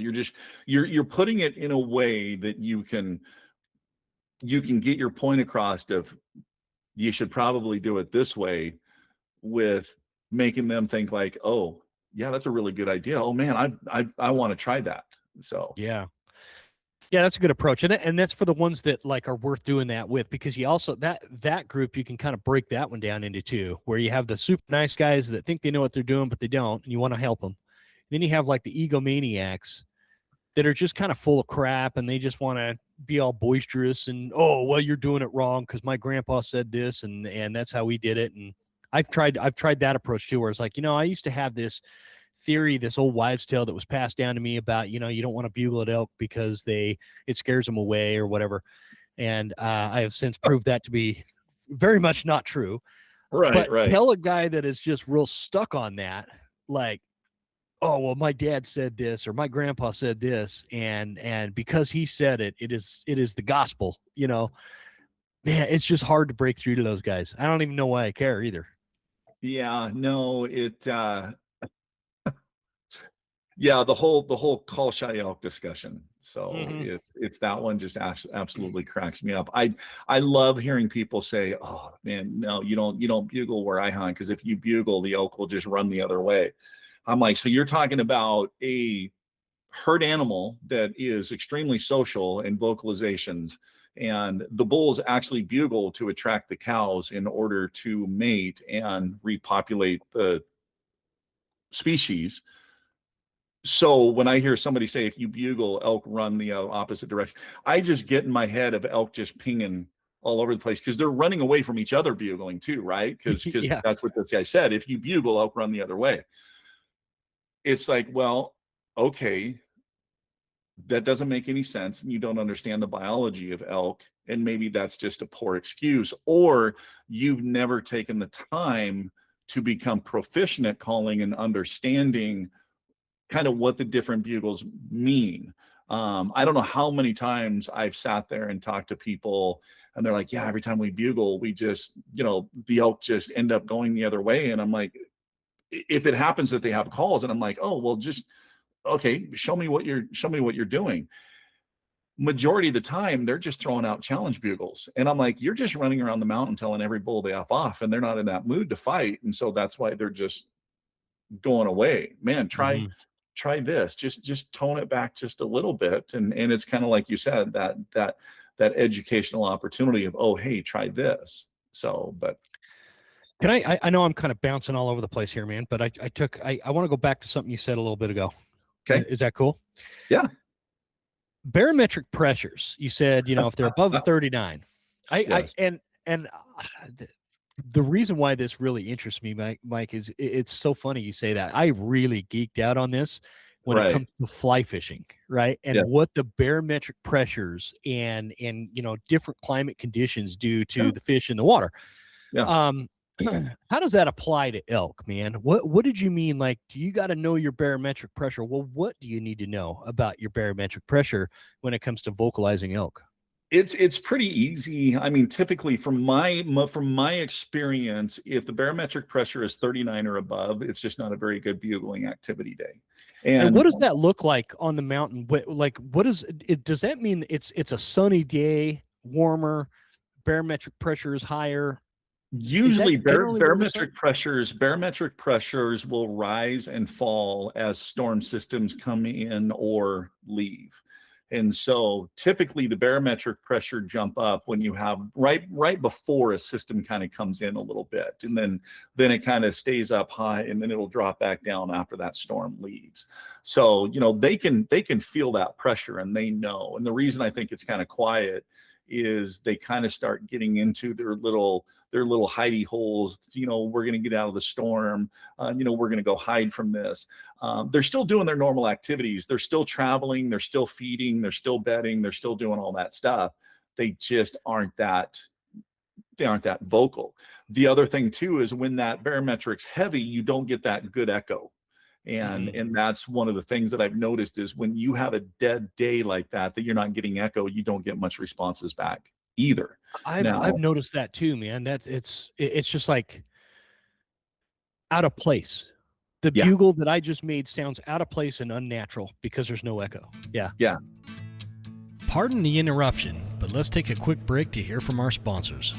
You're putting it in a way that you can get your point across of, you should probably do it this way, with making them think like, oh yeah, that's a really good idea. Oh man, I want to try that. So yeah. Yeah, that's a good approach, and that's for the ones that like are worth doing that with, because you also that group you can kind of break that one down into two, where you have the super nice guys that think they know what they're doing but they don't, and you want to help them. Then you have like the egomaniacs that are just kind of full of crap and they just want to be all boisterous and, oh, well, you're doing it wrong because my grandpa said this and that's how we did it. And I've tried that approach too, where it's like, I used to have this theory, this old wives' tale that was passed down to me about, you don't want to bugle at elk because it scares them away or whatever. And I have since proved that to be very much not true. Right. Tell a guy that is just real stuck on that, like, oh, well, my dad said this or my grandpa said this, and because he said it, it is the gospel, man, it's just hard to break through to those guys. I don't even know why I care either. Yeah, no, yeah, the whole call shy elk discussion. So it's that one just absolutely cracks me up. I love hearing people say, oh man, no, you don't bugle where I hunt, because if you bugle, the elk will just run the other way. I'm like, so you're talking about a herd animal that is extremely social and vocalizations, and the bulls actually bugle to attract the cows in order to mate and repopulate the species. So when I hear somebody say, if you bugle, elk run the opposite direction, I just get in my head of elk just pinging all over the place, because they're running away from each other bugling too, right? Because Yeah. That's what this guy said. If you bugle, elk run the other way. It's like, well, okay, that doesn't make any sense, and you don't understand the biology of elk, and maybe that's just a poor excuse, or you've never taken the time to become proficient at calling and understanding kind of what the different bugles mean. I don't know how many times I've sat there and talked to people and they're like, yeah, every time we bugle, we just, the elk just end up going the other way. And I'm like, if it happens that they have calls, and I'm like, oh, well, just, okay, show me what you're doing. Majority of the time, they're just throwing out challenge bugles. And I'm like, you're just running around the mountain telling every bull they F off, and they're not in that mood to fight. And so that's why they're just going away. Man, try this, just tone it back just a little bit. And it's kind of like you said, that educational opportunity of, oh, hey, try this. So, but can I know I'm kind of bouncing all over the place here, man, but I want to go back to something you said a little bit ago. Okay. Is that cool? Yeah. Barometric pressures. You said, if they're above 39, Yes. The reason why this really interests me, Mike, is it's so funny you say that. I really geeked out on this when it comes to fly fishing, right? And what the barometric pressures and different climate conditions do to the fish in the water. Yeah. How does that apply to elk, man? What did you mean? Like, do you got to know your barometric pressure? Well, what do you need to know about your barometric pressure when it comes to vocalizing elk? It's pretty easy. I mean, typically from my experience, if the barometric pressure is 39 or above, it's just not a very good bugling activity day. And what does that look like on the mountain? Does that mean it's a sunny day, warmer, barometric pressure is higher? Usually barometric pressures will rise and fall as storm systems come in or leave. And so typically the barometric pressure jump up when you have right before a system kind of comes in a little bit, and then it kind of stays up high, and then it'll drop back down after that storm leaves. So, they can feel that pressure, and they know. And the reason I think it's kind of quiet is they kind of start getting into their little hidey holes. We're going to get out of the storm. We're going to go hide from this. They're still doing their normal activities. They're still traveling. They're still feeding. They're still bedding. They're still doing all that stuff. They just aren't that vocal. The other thing too is when that barometric's heavy, you don't get that good echo. And that's one of the things that I've noticed is when you have a dead day like that you're not getting echo, you don't get much responses back either. I've noticed that too, man. It's just like out of place. The bugle that I just made sounds out of place and unnatural because there's no echo. Yeah. Pardon the interruption, but let's take a quick break to hear from our sponsors.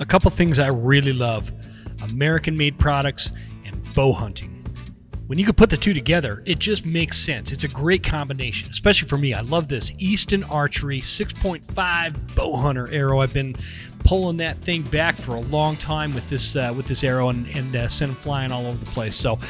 A couple things I really love: American-made products and bow hunting. when you can put the two together, it just makes sense. It's a great combination, especially for me. I love this Easton Archery 6.5 bow hunter arrow. I've been pulling that thing back for a long time with this arrow and send them flying all over the place. So,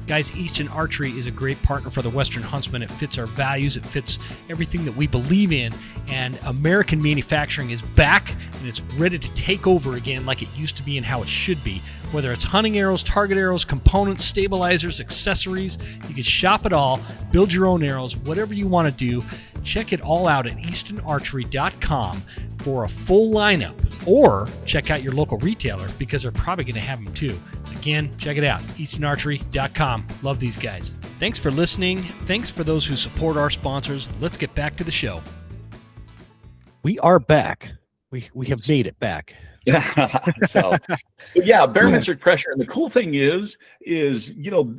guys, Easton Archery is a great partner for the Western Huntsman. It fits our values. It fits everything that we believe in. And American manufacturing is back, and it's ready to take over again like it used to be and how it should be. Whether it's hunting arrows, target arrows, components, stabilizers, accessories, you can shop it all, build your own arrows, whatever you want to do. Check it all out at eastonarchery.com for a full lineup, or check out your local retailer because they're probably going to have them too. Again, check it out, eastonarchery.com. Love these guys. Thanks for listening. Thanks for those who support our sponsors. Let's get back to the show. We are back. We have made it back. So, yeah, barometric pressure. And the cool thing is, you know,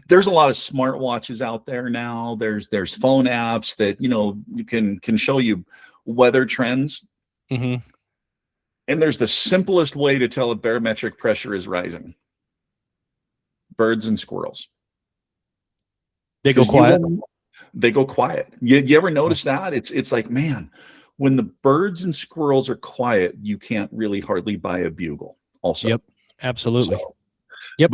there's a lot of smartwatches out there now. There's phone apps that, you know, you can show you weather trends. Mm-hmm. And there's the simplest way to tell if barometric pressure is rising. Birds and squirrels. They go quiet. They go quiet. You ever notice that? It's like, man, when the birds and squirrels are quiet, you can't really hardly buy a bugle also. Yep, absolutely. So, yep.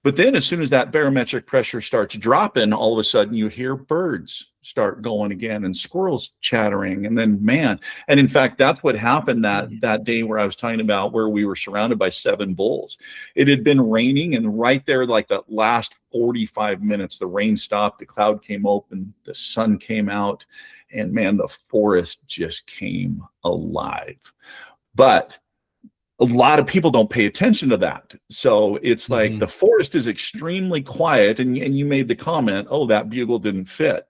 But then as soon as that barometric pressure starts dropping, all of a sudden you hear birds start going again and squirrels chattering. And then, man, and in fact, that's what happened that day where I was talking about where we were surrounded by 7 bulls. It had been raining, and right there, like the last 45 minutes, the rain stopped, the cloud came open, the sun came out, and man, the forest just came alive. But a lot of people don't pay attention to that. So it's like the forest is extremely quiet, and you made the comment, oh, that bugle didn't fit.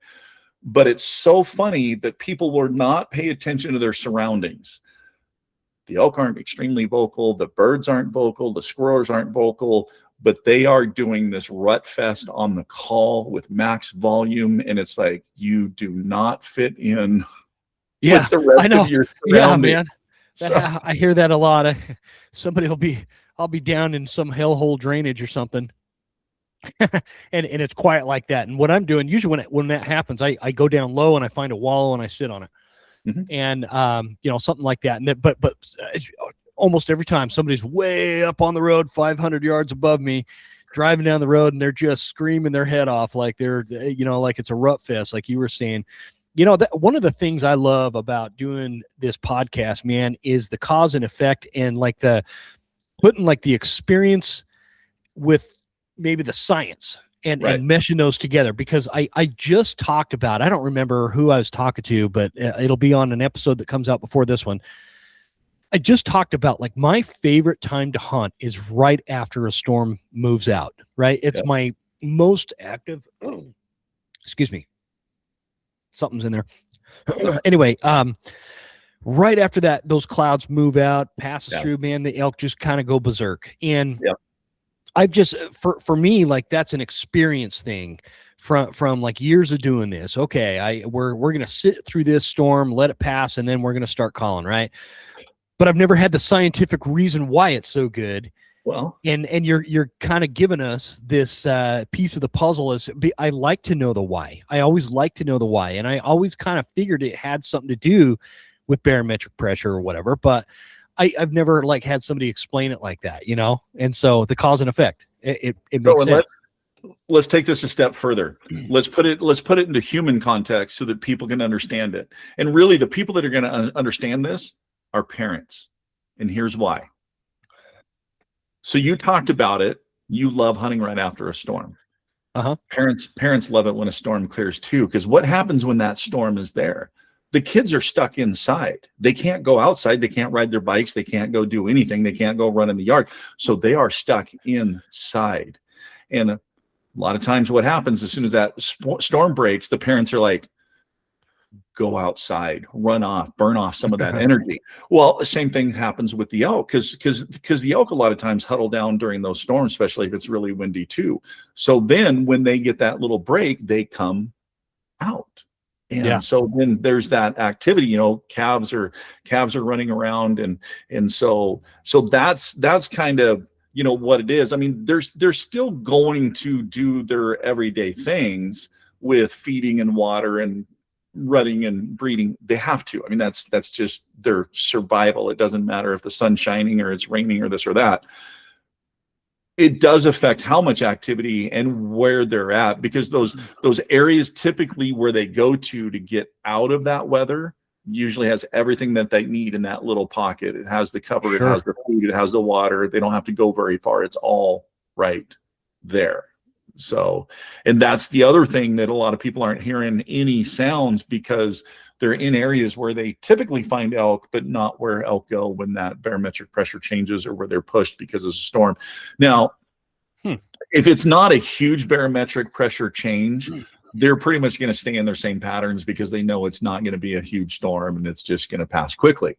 But it's so funny that people will not pay attention to their surroundings. The elk aren't extremely vocal, the birds aren't vocal, the squirrels aren't vocal, but they are doing this rut fest on the call with max volume, and it's like you do not fit in with the rest of your surroundings. Yeah, man. So, I hear that a lot. I'll be down in some hellhole drainage or something. and it's quiet like that. And what I'm doing usually when that happens, I go down low and I find a wallow and I sit on it. Mm-hmm. And you know, something like that. And but almost every time somebody's way up on the road, 500 yards above me, driving down the road, and they're just screaming their head off like they're, you know, like it's a rut fest, like you were saying. You know, one of the things I love about doing this podcast, man, is the cause and effect, and like putting like the experience with maybe the science and meshing those together. Because I just talked about, I don't remember who I was talking to, but it'll be on an episode that comes out before this one. I just talked about like my favorite time to hunt is right after a storm moves out, right? It's my most active, excuse me. Something's in there. Anyway, right after that, those clouds move out, passes through, man, the elk just kind of go berserk. And I've just, for me, like that's an experience thing from like years of doing this. Okay, we're going to sit through this storm, let it pass, and then we're going to start calling, right? But I've never had the scientific reason why it's so good. Well, and you're kind of giving us this piece of the puzzle. I like to know the why. I always like to know the why, and I always kind of figured it had something to do with barometric pressure or whatever. But I've never like had somebody explain it like that, you know. And so the cause and effect, it makes sense. Let's take this a step further. Let's put it into human context so that people can understand it. And really, the people that are going to understand this are parents, and here's why. So you talked about it. You love hunting right after a storm. Parents love it when a storm clears too, because what happens when that storm is there? The kids are stuck inside. They can't go outside. They can't ride their bikes. They can't go do anything. They can't go run in the yard. So they are stuck inside. And a lot of times what happens as soon as that storm breaks, the parents are like, go outside, run off, burn off some of that energy. Well, the same thing happens with the elk because the elk a lot of times huddle down during those storms, especially if it's really windy too. So then when they get that little break, they come out. And so then there's that activity, you know, calves are running around. And so that's kind of what it is. I mean, they're still going to do their everyday things with feeding and water and rutting and breeding. They have to. I mean, that's just their survival. It doesn't matter if the sun's shining or it's raining or this or that. It does affect how much activity and where they're at, because those areas typically where they go to get out of that weather usually has everything that they need in that little pocket. It has the cover, It has the food, it has the water. They don't have to go very far. It's all right there. So, and that's the other thing, that a lot of people aren't hearing any sounds because they're in areas where they typically find elk, but not where elk go when that barometric pressure changes or where they're pushed because of a storm. Now, if it's not a huge barometric pressure change, they're pretty much going to stay in their same patterns because they know it's not going to be a huge storm and it's just going to pass quickly.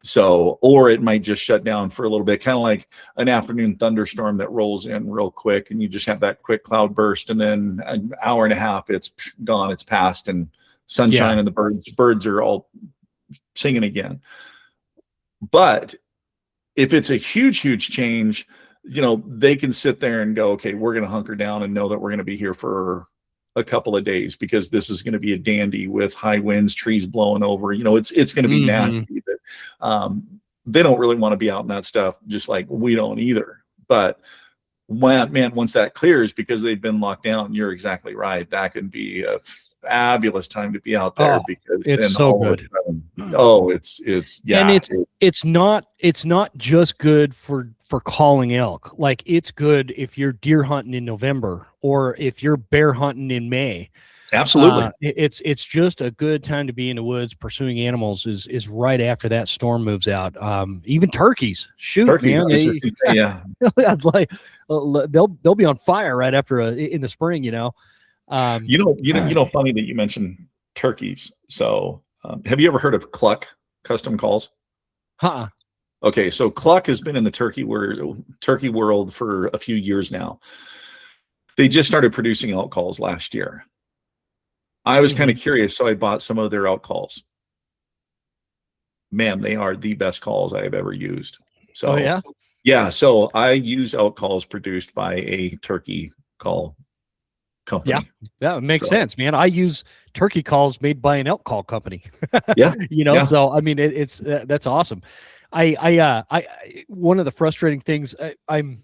So, or it might just shut down for a little bit, kind of like an afternoon thunderstorm that rolls in real quick, and you just have that quick cloud burst, and then an hour and a half, it's gone, it's passed, and sunshine and the birds are all singing again. But if it's a huge change, they can sit there and go, okay, we're going to hunker down and know that we're going to be here for a couple of days because this is going to be a dandy with high winds, trees blowing over. It's going to be nasty. They don't really want to be out in that stuff, just like we don't either. But once that clears, because they've been locked down, you're exactly right. That can be a fabulous time to be out there because it's so good. And it's not just good for calling elk. Like, it's good if you're deer hunting in November or if you're bear hunting in May. Absolutely. It's just a good time to be in the woods pursuing animals is right after that storm moves out. Even turkeys, man. Like, they'll be on fire right after in the spring, funny that you mentioned turkeys. So have you ever heard of Cluck Custom Calls? Okay, so Cluck has been in the turkey world for a few years now. They just started producing elk calls last year. I was kind of curious, so I bought some of their elk calls. Man, they are the best calls I have ever used. So, so I use elk calls produced by a turkey call company. Yeah, it makes sense, man. I use turkey calls made by an elk call company. So I mean, it's that's awesome. I one of the frustrating things I'm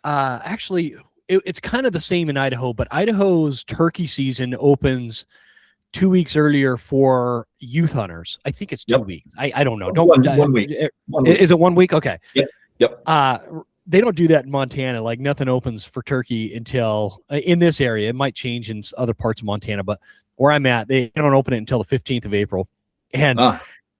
actually. It's kind of the same in Idaho, but Idaho's turkey season opens 2 weeks earlier for youth hunters. I think it's 2 weeks. I don't know. One week. Is it 1 week? Okay. Yep. They don't do that in Montana. Like, nothing opens for turkey until in this area. It might change in other parts of Montana, but where I'm at, they don't open it until the 15th of April. And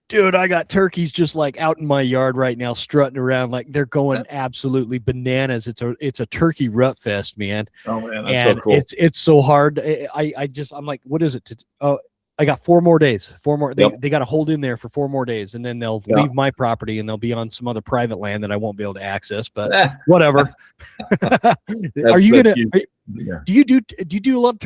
dude, I got turkeys just like out in my yard right now, strutting around like they're going absolutely bananas. It's a turkey rut fest, man. Oh man, that's so cool. It's so hard. I'm like, what is it? I got 4 more days. 4 more. They got to hold in there for 4 more days, and then they'll leave my property and they'll be on some other private land that I won't be able to access. But whatever. Are you gonna? Do you do a lot of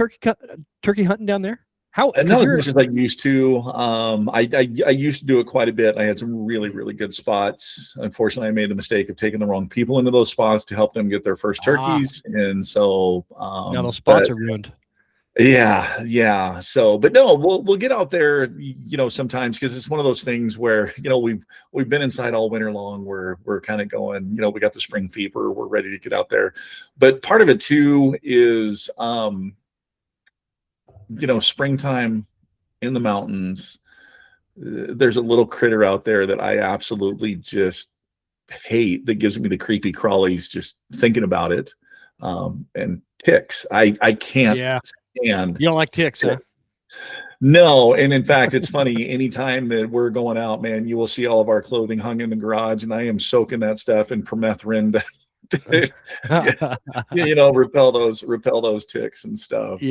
turkey hunting down there? How? Not as much as I used to. I used to do it quite a bit. I had some really, really good spots. Unfortunately, I made the mistake of taking the wrong people into those spots to help them get their first turkeys, and so now those spots are ruined. Yeah. So, but no, we'll get out there, sometimes, because it's one of those things where we've been inside all winter long. We're kind of going, we got the spring fever. We're ready to get out there, but part of it too is springtime in the mountains, there's a little critter out there that I absolutely just hate, that gives me the creepy crawlies just thinking about it. And ticks. I can't stand. You don't like ticks, huh? No. And in fact, it's funny, anytime that we're going out, man, you will see all of our clothing hung in the garage, and I am soaking that stuff in permethrin to repel those ticks and stuff.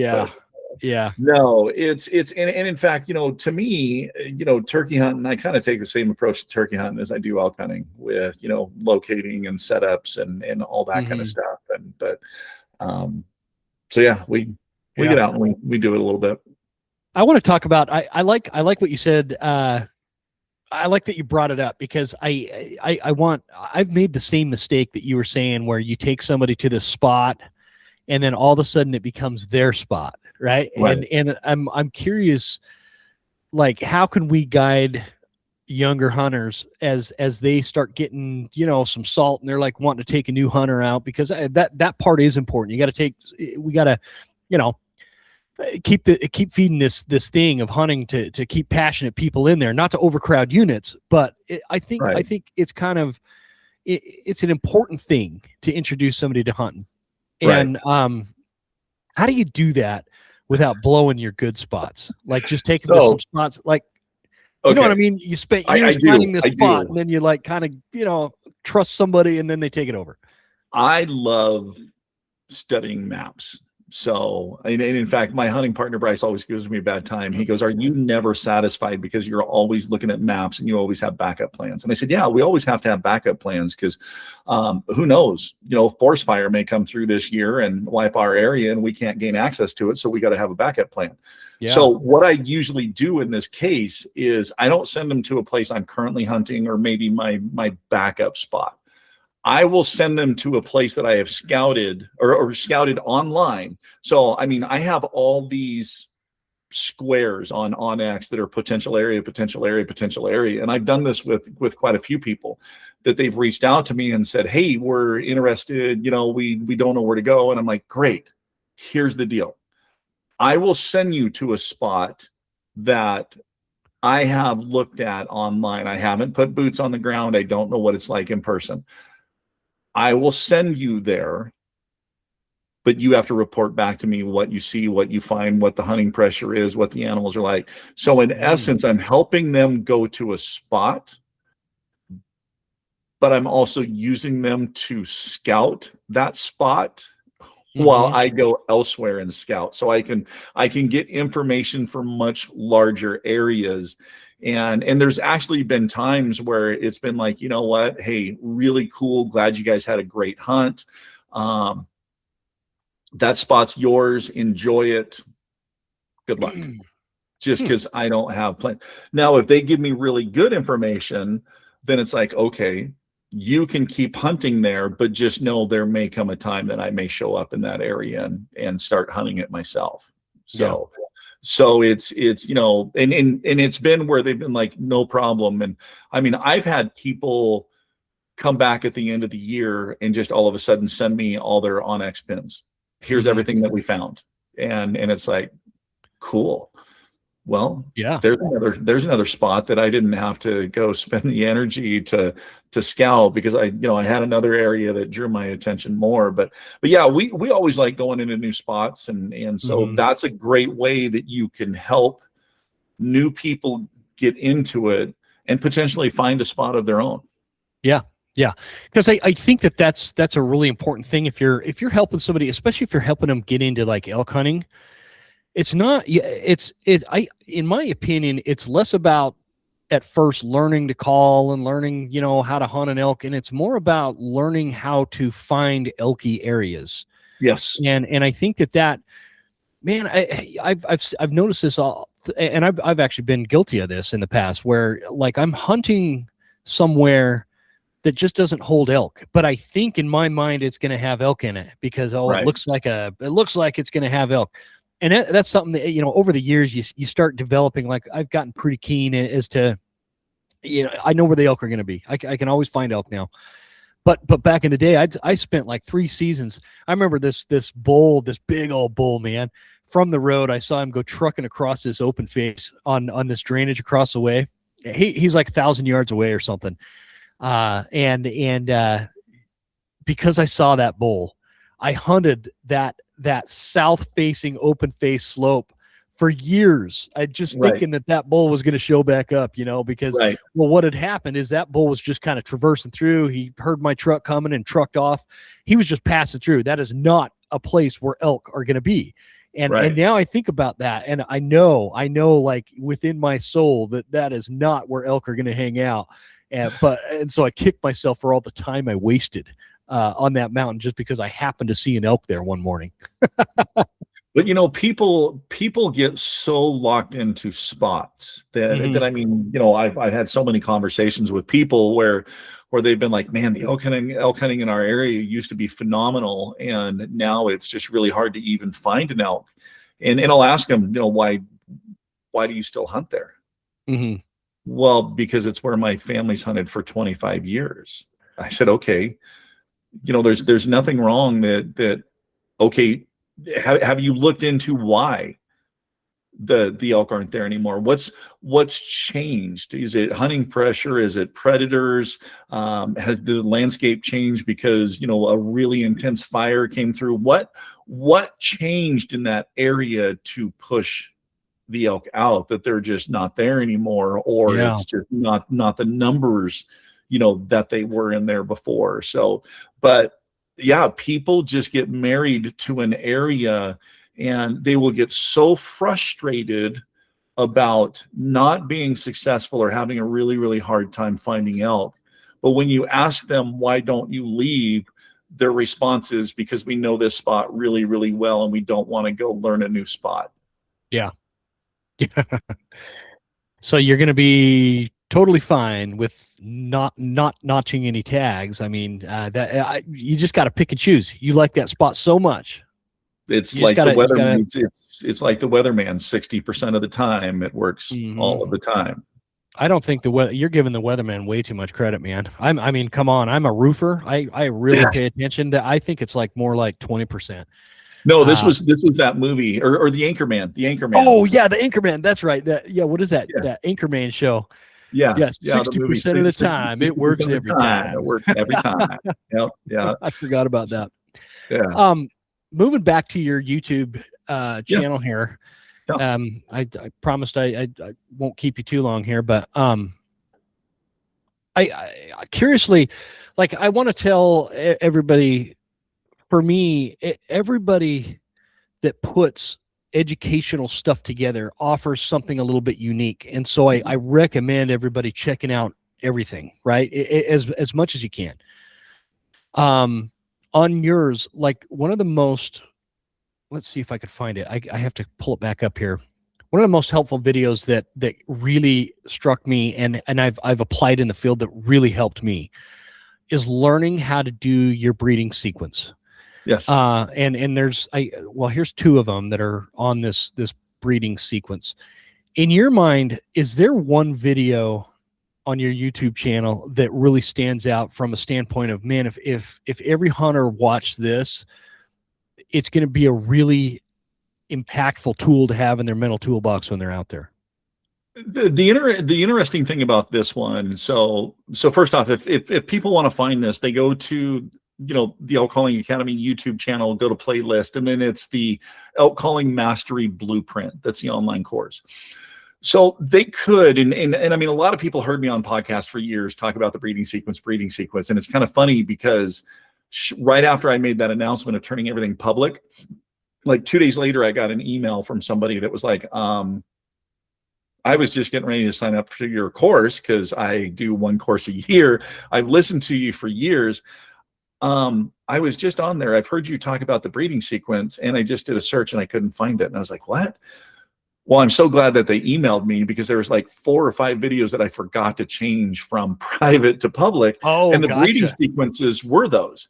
No, it's and in fact, to me, turkey hunting, I kind of take the same approach to turkey hunting as I do elk hunting, with locating and setups and all that kind of stuff. We get out and we do it a little bit. I want to talk about I like what you said I like that you brought it up, because I've made the same mistake that you were saying, where you take somebody to this spot and then all of a sudden it becomes their spot. Right. Right. And I'm curious, like, how can we guide younger hunters as they start getting, some salt, and they're like wanting to take a new hunter out, because that part is important. We got to, keep feeding this thing of hunting to keep passionate people in there, not to overcrowd units, but I think it's kind of, it's an important thing to introduce somebody to hunting. And how do you do that without blowing your good spots? Like, just take them to some spots, like, you know what I mean? You spent years finding this spot, and then you like kind of, trust somebody, and then they take it over. I love studying maps. So, and in fact, my hunting partner, Bryce, always gives me a bad time. He goes, "Are you never satisfied because you're always looking at maps and you always have backup plans?" And I said, "Yeah, we always have to have backup plans, because who knows, forest fire may come through this year and wipe our area and we can't gain access to it. So we got to have a backup plan." Yeah. So what I usually do in this case is I don't send them to a place I'm currently hunting or maybe my backup spot. I will send them to a place that I have scouted or scouted online. So, I mean, I have all these squares on X that are potential area. And I've done this with quite a few people, that they've reached out to me and said, "Hey, we're interested. We don't know where to go." And I'm like, "Great. Here's the deal. I will send you to a spot that I have looked at online. I haven't put boots on the ground. I don't know what it's like in person. I will send you there, but you have to report back to me what you see, what you find, what the hunting pressure is, what the animals are like." So in essence, I'm helping them go to a spot, but I'm also using them to scout that spot while I go elsewhere and scout. So I can get information from much larger areas. And there's actually been times where it's been like, "You know what? Hey, really cool. Glad you guys had a great hunt. That spot's yours. Enjoy it. Good luck." Just because I don't have plans. Now, if they give me really good information, then it's like, okay, you can keep hunting there, but just know there may come a time that I may show up in that area and start hunting it myself. So. Yeah. So it's and it's been where they've been like, "No problem." And I mean, I've had people come back at the end of the year and just all of a sudden send me all their Onyx pins. "Here's everything that we found." And it's like, cool. Well, yeah, there's another spot that I didn't have to go spend the energy to scout, because I had another area that drew my attention more. But yeah, we always like going into new spots, and so that's a great way that you can help new people get into it and potentially find a spot of their own. Yeah. Yeah. Because I think that's a really important thing. If you're helping somebody, especially if you're helping them get into like elk hunting, in my opinion, it's less about at first learning to call and learning, how to hunt an elk. And it's more about learning how to find elky areas. Yes. And I think that, man, I've noticed this all, and I've actually been guilty of this in the past, where like I'm hunting somewhere that just doesn't hold elk, but I think in my mind it's going to have elk in it, because it looks like it's going to have elk. And that's something that, over the years you start developing. Like, I've gotten pretty keen as to, I know where the elk are going to be. I can always find elk now. But back in the day, I spent like 3 seasons. I remember this bull, this big old bull, man. From the road, I saw him go trucking across this open face on this drainage across the way. He's like 1,000 yards away or something. And because I saw that bull, I hunted that south-facing open face slope for years. I just thinking that bull was going to show back up, because well, what had happened is that bull was just kind of traversing through. He heard my truck coming and trucked off. He was just passing through. That is not a place where elk are going to be. And now I think about that, and I know like within my soul that is not where elk are going to hang out. And so I kicked myself for all the time I wasted on that mountain, just because I happened to see an elk there one morning. But people get so locked into spots that I mean, I've had so many conversations with people where they've been like, man, the elk hunting in our area used to be phenomenal, and now it's just really hard to even find an elk. And I'll ask them, why do you still hunt there? Mm-hmm. Well, because it's where my family's hunted for 25 years. I said, okay, there's nothing wrong that okay. Have you looked into why the elk aren't there anymore? What's changed? Is it hunting pressure? Is it predators? Has the landscape changed because a really intense fire came through? What changed in that area to push the elk out, that they're just not there anymore, or it's just not the numbers that they were in there before? So, but yeah, people just get married to an area, and they will get so frustrated about not being successful or having a really, really hard time finding elk. But when you ask them, why don't you leave? Their response is, because we know this spot really, really well, and we don't want to go learn a new spot. Yeah. So you're going to be totally fine with not notching any tags. I mean, you just got to pick and choose. You like that spot so much. It's like the weatherman. It's like the weatherman. 60% of the time, it works all of the time. I don't think you're giving the weatherman way too much credit, man. I mean, come on. I'm a roofer. I really pay attention. That I think it's more like 20%. No, this was that movie or the Anchorman. The Anchorman. Oh yeah, the Anchorman. That's right. What is that? Yeah. That Anchorman show. Yeah. Yes. 60% of the time, it works every time. It works every time. Yep. Yeah. I forgot about that. Yeah. Moving back to your YouTube channel here. Yeah. I promised I won't keep you too long here, but I curiously, I want to tell everybody. For me, everybody that puts educational stuff together offers something a little bit unique. And so I recommend everybody checking out everything, right? As much as you can. On yours, one of the most, let's see if I could find it. I have to pull it back up here. One of the most helpful videos that really struck me and I've applied in the field that really helped me is learning how to do your breeding sequence. Yes. And here's two of them that are on this breeding sequence. In your mind, is there one video on your YouTube channel that really stands out from a standpoint of, man, if every hunter watched this, it's going to be a really impactful tool to have in their mental toolbox when they're out there? The interesting thing about this one, so first off, if people want to find this, they go to the Elk Calling Academy YouTube channel, go to playlist, and then it's the Elk Calling Mastery Blueprint. That's the online course. So they could, and I mean, a lot of people heard me on podcasts for years talk about the breeding sequence. And it's kind of funny because right after I made that announcement of turning everything public, 2 days later, I got an email from somebody that was like, I was just getting ready to sign up for your course because I do one course a year. I've listened to you for years. I was just on there. I've heard you talk about the breeding sequence, and I just did a search and I couldn't find it. And I was like, what? Well, I'm so glad that they emailed me, because there was 4 or 5 videos that I forgot to change from private to public. Oh, and the breeding sequences were those.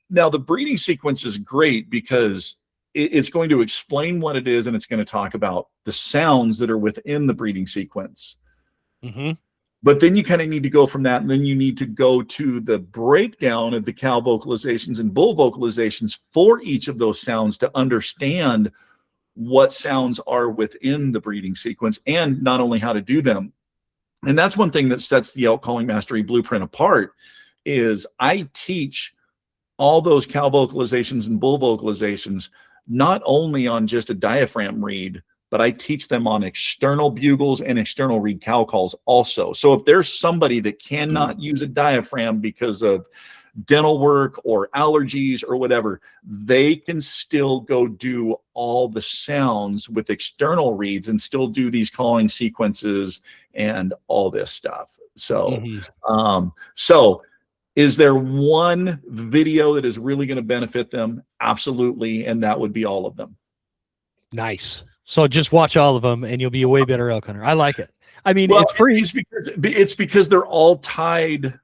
Now, the breeding sequence is great because it's going to explain what it is, and it's going to talk about the sounds that are within the breeding sequence. Mm-hmm. But then you kind of need to go from that, and then you need to go to the breakdown of the cow vocalizations and bull vocalizations for each of those sounds to understand what sounds are within the breeding sequence, and not only how to do them. And that's one thing that sets the Elk Calling Mastery Blueprint apart, is I teach all those cow vocalizations and bull vocalizations not only on just a diaphragm read, but I teach them on external bugles and external reed cow calls also. So if there's somebody that cannot use a diaphragm because of dental work or allergies or whatever, they can still go do all the sounds with external reeds and still do these calling sequences and all this stuff. So, so is there one video that is really going to benefit them? Absolutely. And that would be all of them. Nice. So just watch all of them and you'll be a way better elk hunter. I like it. I mean, Well, it's free. It's because they're all tied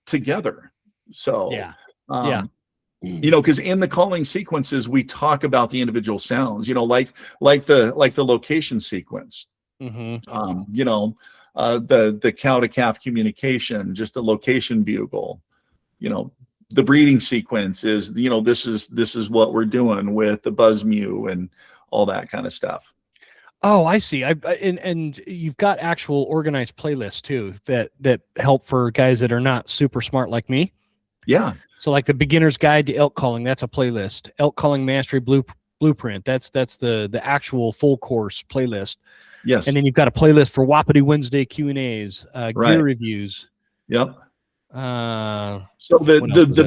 together. So Yeah. because in the calling sequences we talk about the individual sounds. Like the location sequence. Mm-hmm. The cow to calf communication, just the location bugle. The breeding sequence is this is what we're doing with the buzz mew and all that kind of stuff. Oh, I see. And you've got actual organized playlists too that help for guys that are not super smart like me. Yeah. So like the Beginner's Guide to Elk Calling, that's a playlist. Elk Calling Mastery Blueprint, that's the actual full course playlist. Yes. And then you've got a playlist for Wapiti Wednesday Q&As, gear reviews. Yep. So the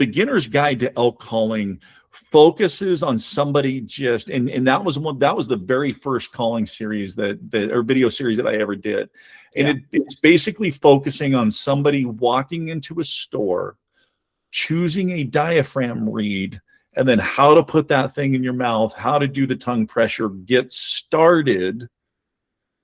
Beginner's Guide to Elk Calling focuses on somebody and that was the very first calling series or video series that I ever did. And it's basically focusing on somebody walking into a store, choosing a diaphragm reed, and then how to put that thing in your mouth, how to do the tongue pressure, get started.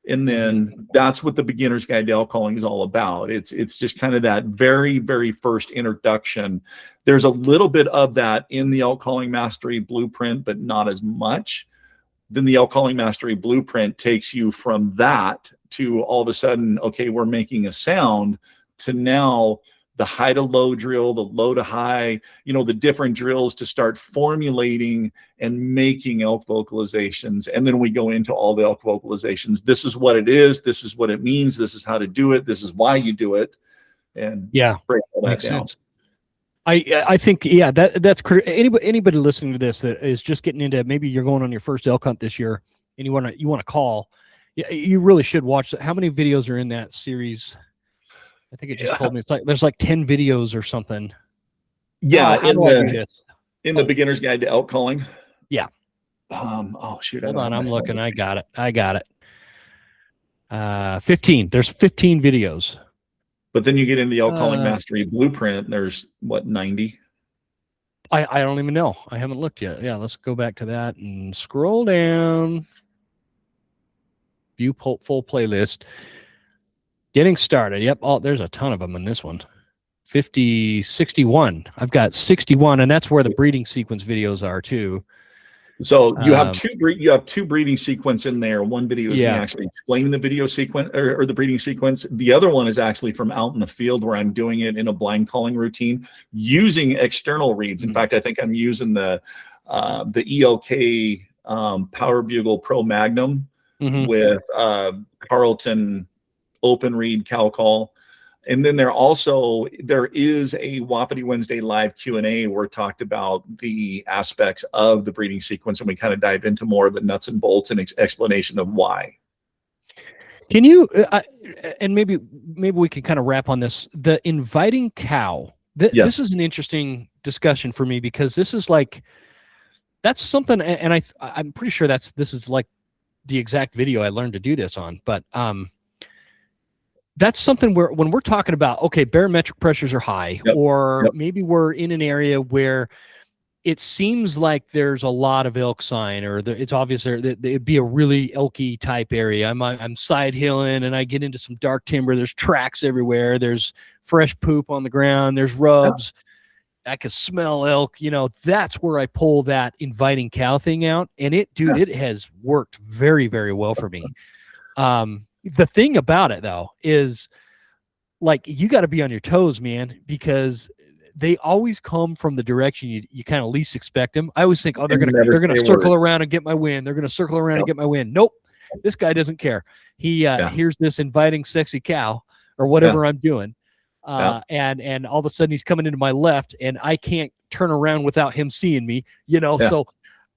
And then that's what the Beginner's Guide to Elk Calling is all about. It's just kind of that very, very first introduction. There's a little bit of that in the Elk Calling Mastery Blueprint, but not as much. Then the Elk Calling Mastery Blueprint takes you from that to all of a sudden, okay, we're making a sound, to now the high to low drill, the low to high, the different drills to start formulating and making elk vocalizations. And then we go into all the elk vocalizations. This is what it is. This is what it means. This is how to do it. This is why you do it. And break all that down. Sense. I think, that's anybody listening to this that is just getting into, maybe you're going on your first elk hunt this year and you want to call, you really should watch that. How many videos are in that series? I think it just told me there's like 10 videos or something. Yeah, in the Beginner's Guide to Elk Calling. Yeah. Oh shoot! Hold on, I'm looking. I got it. 15. There's 15 videos. But then you get into the Elk Calling Mastery Blueprint. And there's 90. I don't even know. I haven't looked yet. Yeah, let's go back to that and scroll down. View full playlist. Getting started. Yep. Oh, there's a ton of them in this one. 61. I've got 61, and that's where the breeding sequence videos are too. So you have two breeding sequence in there. One video is me actually explaining the video sequence or the breeding sequence. The other one is actually from out in the field where I'm doing it in a blind calling routine using external reeds. In fact, I think I'm using the ELK Power Bugle Pro Magnum with Carlton open reed cow call. And then there is a Wapiti Wednesday live Q&A where it talked about the aspects of the breeding sequence, and we kind of dive into more of the nuts and bolts and explanation of why. Can you and maybe we can kind of wrap on this, the inviting cow. This is an interesting discussion for me, because this is like, that's something, and I'm pretty sure this is like the exact video I learned to do this on, but that's something where when we're talking about, okay, barometric pressures are high, maybe we're in an area where it seems like there's a lot of elk sign, or it's obvious that it'd be a really elky type area. I'm side hilling and I get into some dark timber. There's tracks everywhere. There's fresh poop on the ground. There's rubs. I can smell elk. That's where I pull that inviting cow thing out. And it has worked very, very well for me. The thing about it, though, is like you got to be on your toes, man, because they always come from the direction you kind of least expect them. I always think, they're gonna circle around and get my wind. They're gonna circle around and get my wind. Nope, this guy doesn't care. He hears this inviting, sexy cow or whatever I'm doing, and all of a sudden he's coming into my left, and I can't turn around without him seeing me. So.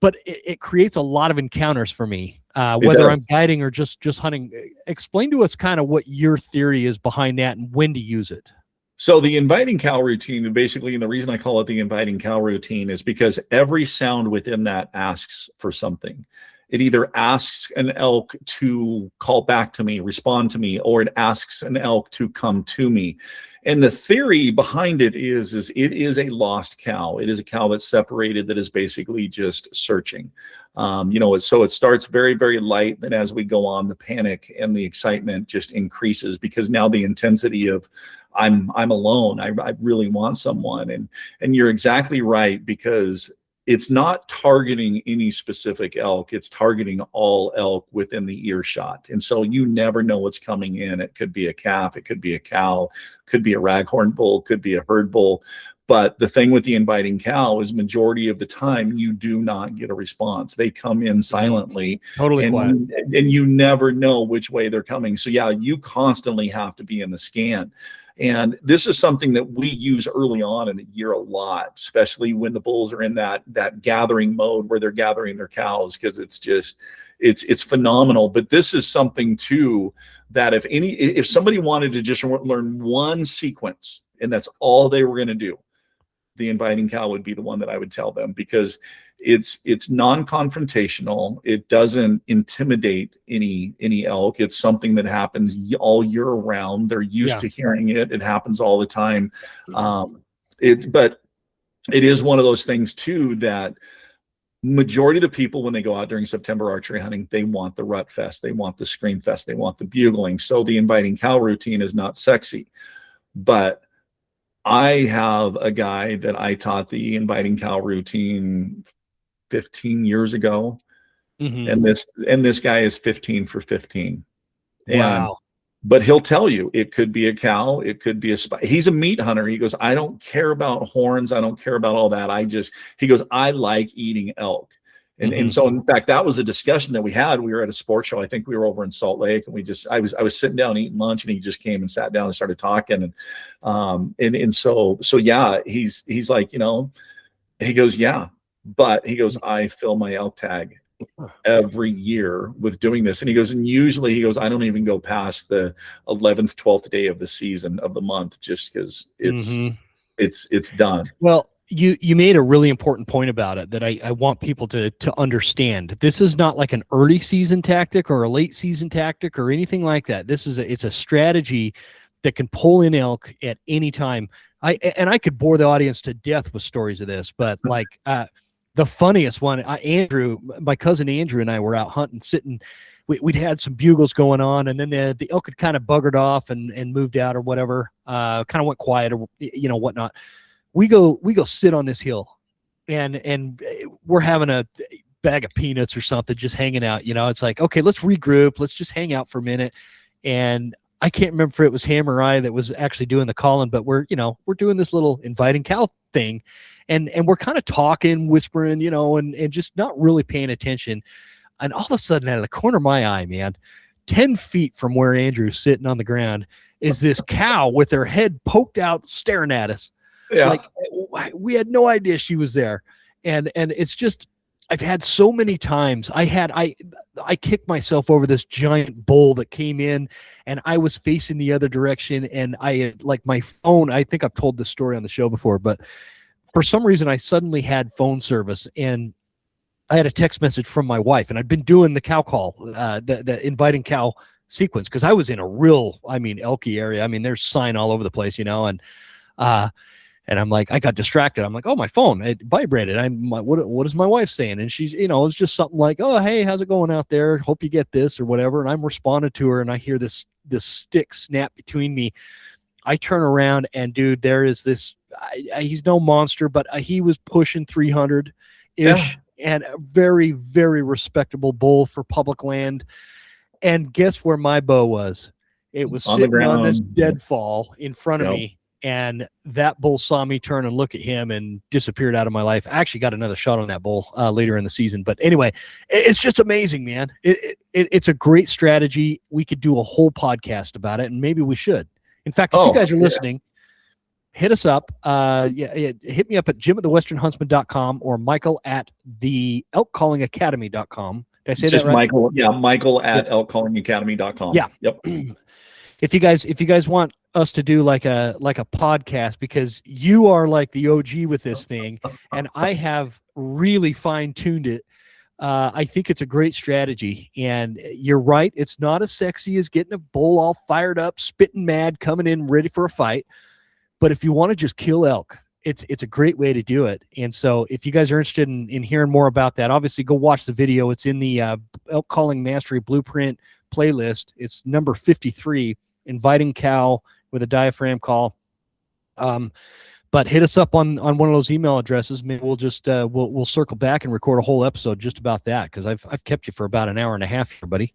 But it creates a lot of encounters for me, whether I'm guiding or just hunting. Explain to us kind of what your theory is behind that and when to use it. So the inviting cow routine, basically, and the reason I call it the inviting cow routine is because every sound within that asks for something. It either asks an elk to call back to me, respond to me, or it asks an elk to come to me. And the theory behind it is it is a lost cow. It is a cow that's separated, that is basically just searching. So it starts very, very light. Then as we go on, the panic and the excitement just increases, because now the intensity of I'm alone. I really want someone. And you're exactly right, because it's not targeting any specific elk. It's targeting all elk within the earshot. And so you never know what's coming in. It could be a calf, it could be a cow, could be a raghorn bull, could be a herd bull. But the thing with the inviting cow is majority of the time you do not get a response. They come in silently. Totally quiet. And you never know which way they're coming. So yeah, you constantly have to be in the scan. And this is something that we use early on in the year a lot, especially when the bulls are in that gathering mode where they're gathering their cows, because it's phenomenal. But this is something too that if somebody wanted to just learn one sequence and that's all they were going to do, the inviting cow would be the one that I would tell them, because it's non-confrontational. It doesn't intimidate any elk. It's something that happens all year round. They're used to hearing it. It happens all the time. But it is one of those things too that majority of the people, when they go out during September archery hunting, they want the rut fest, they want the scream fest, they want the bugling. So the inviting cow routine is not sexy. But I have a guy that I taught the inviting cow routine 15 years ago. And this guy is 15 for 15. Wow. But he'll tell you, it could be a cow, it could be a spot. He's a meat hunter. He goes, I don't care about horns, I don't care about all that. He goes, I like eating elk. And so in fact, that was a discussion that we had. We were at a sports show. I think we were over in Salt Lake, and I was sitting down eating lunch, and he just came and sat down and started talking. And so yeah, he's like, he goes, yeah, but he goes, I fill my elk tag every year with doing this. And he goes, and usually he goes, I don't even go past the 11th, 12th day of the season of the month, just because it's done. Well, you made a really important point about it that I want people to understand. This is not like an early season tactic or a late season tactic or anything like that. It's a strategy that can pull in elk at any time. I could bore the audience to death with stories of this, but like the funniest one, Andrew, my cousin Andrew, and I were out hunting, sitting. We'd had some bugles going on, and then the elk had kind of buggered off and moved out or whatever. Kind of went quiet or whatnot. We go sit on this hill, and we're having a bag of peanuts or something, just hanging out. It's like, okay, let's regroup. Let's just hang out for a minute. And I can't remember if it was him or I that was actually doing the calling, but we're doing this little inviting cow thing, and we're kind of talking, whispering, and just not really paying attention. And all of a sudden, out of the corner of my eye, man, 10 feet from where Andrew's sitting on the ground is this cow with her head poked out, staring at us. Yeah. Like we had no idea she was there. And it's just, I've had so many times I kicked myself over this giant bull that came in, and I was facing the other direction, and I had, like, my phone, I think I've told this story on the show before, but for some reason I suddenly had phone service, and I had a text message from my wife, and I'd been doing the cow call, the inviting cow sequence, because I was in a real, elky area. There's sign all over the place, and I'm like, I got distracted. I'm like, oh, my phone, it vibrated. What is my wife saying? And she's, it's just something like, oh, hey, how's it going out there? Hope you get this or whatever. And I'm responding to her, and I hear this stick snap between me. I turn around, and dude, there is this, he's no monster, but he was pushing 300-ish, and a very, very respectable bull for public land. And guess where my bow was? It was sitting on this deadfall in front of me. And that bull saw me turn and look at him and disappeared out of my life. I actually got another shot on that bull later in the season. But anyway, it's just amazing, man. It's a great strategy. We could do a whole podcast about it, and maybe we should. In fact, if you guys are listening, hit us up. Hit me up at jim@thewesternhuntsman.com or Michael at the elkcallingacademy.com. Did I say just that right? Michael, Michael at elkcallingacademy.com. Yeah. Yep. If you guys want us to do like a podcast, because you are like the OG with this thing, and I have really fine-tuned it I think it's a great strategy. And you're right. It's not as sexy as getting a bull all fired up, spitting mad, coming in ready for a fight. But if you want to just kill elk, it's a great way to do it. And so if you guys are interested in hearing more about that, obviously go watch the video. It's in the Elk Calling Mastery Blueprint playlist. It's number 53, inviting cow with a diaphragm call. But hit us up on one of those email addresses. Maybe we'll just we'll circle back and record a whole episode just about that, because I've kept you for about an hour and a half here, buddy.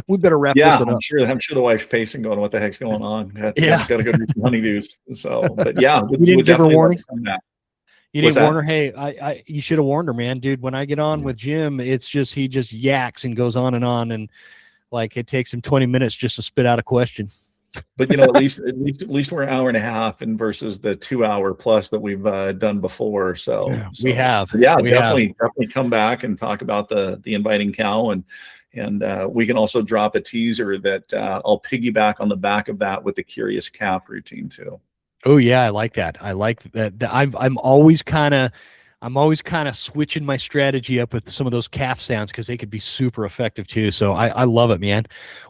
We better wrap this one up. I'm sure the wife's pacing, going, "What the heck's going on?" Got to go do some honeydews. So, but yeah, you didn't give her warning. You didn't What's warn her. Hey, you should have warned her, man, dude. When I get on with Jim, it's just he just yaks and goes on, and like it takes him 20 minutes just to spit out a question. But at least we're an hour and a half, and versus the 2 hour plus that we've done before. So we have, definitely come back and talk about the inviting cow, and we can also drop a teaser that I'll piggyback on the back of that with the curious calf routine too. Oh yeah, I like that. I like that. I'm always kind of switching my strategy up with some of those calf sounds, because they could be super effective too. So I love it, man.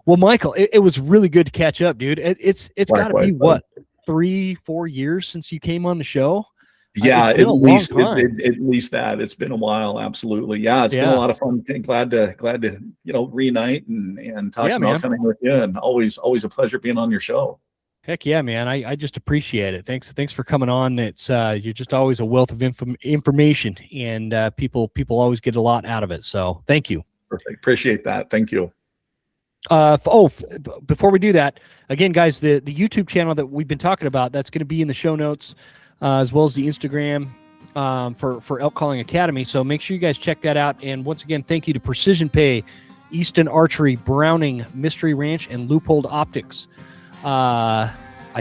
Well, Michael, it was really good to catch up, dude. It's got to be what, 3-4 years since you came on the show? Yeah, at least that. It's been a while. Absolutely. Yeah, it's been a lot of fun. Glad to reunite and talk some outcoming with you, and always a pleasure being on your show. Heck yeah, man. I just appreciate it. Thanks for coming on. It's you're just always a wealth of information, and people always get a lot out of it. So thank you. Perfect. Appreciate that. Thank you. Before we do that, again, guys, the YouTube channel that we've been talking about, that's going to be in the show notes, as well as the Instagram for Elk Calling Academy. So make sure you guys check that out. And once again, thank you to Precision Pay, Easton Archery, Browning, Mystery Ranch, and Loophole Optics. I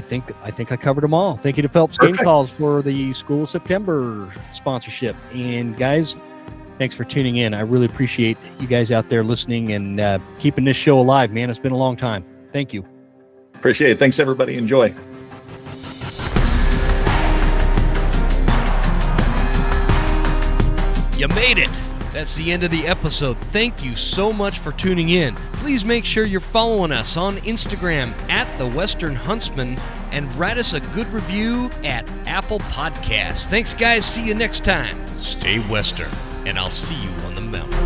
think I covered them all. Thank you to Phelps Game Calls for the School of September sponsorship. And guys, thanks for tuning in. I really appreciate you guys out there listening and keeping this show alive, man. It's been a long time. Thank you. Appreciate it. Thanks, everybody. Enjoy. You made it. That's the end of the episode. Thank you so much for tuning in. Please make sure you're following us on Instagram at The Western Huntsman, and write us a good review at Apple Podcasts. Thanks, guys. See you next time. Stay Western, and I'll see you on the mountain.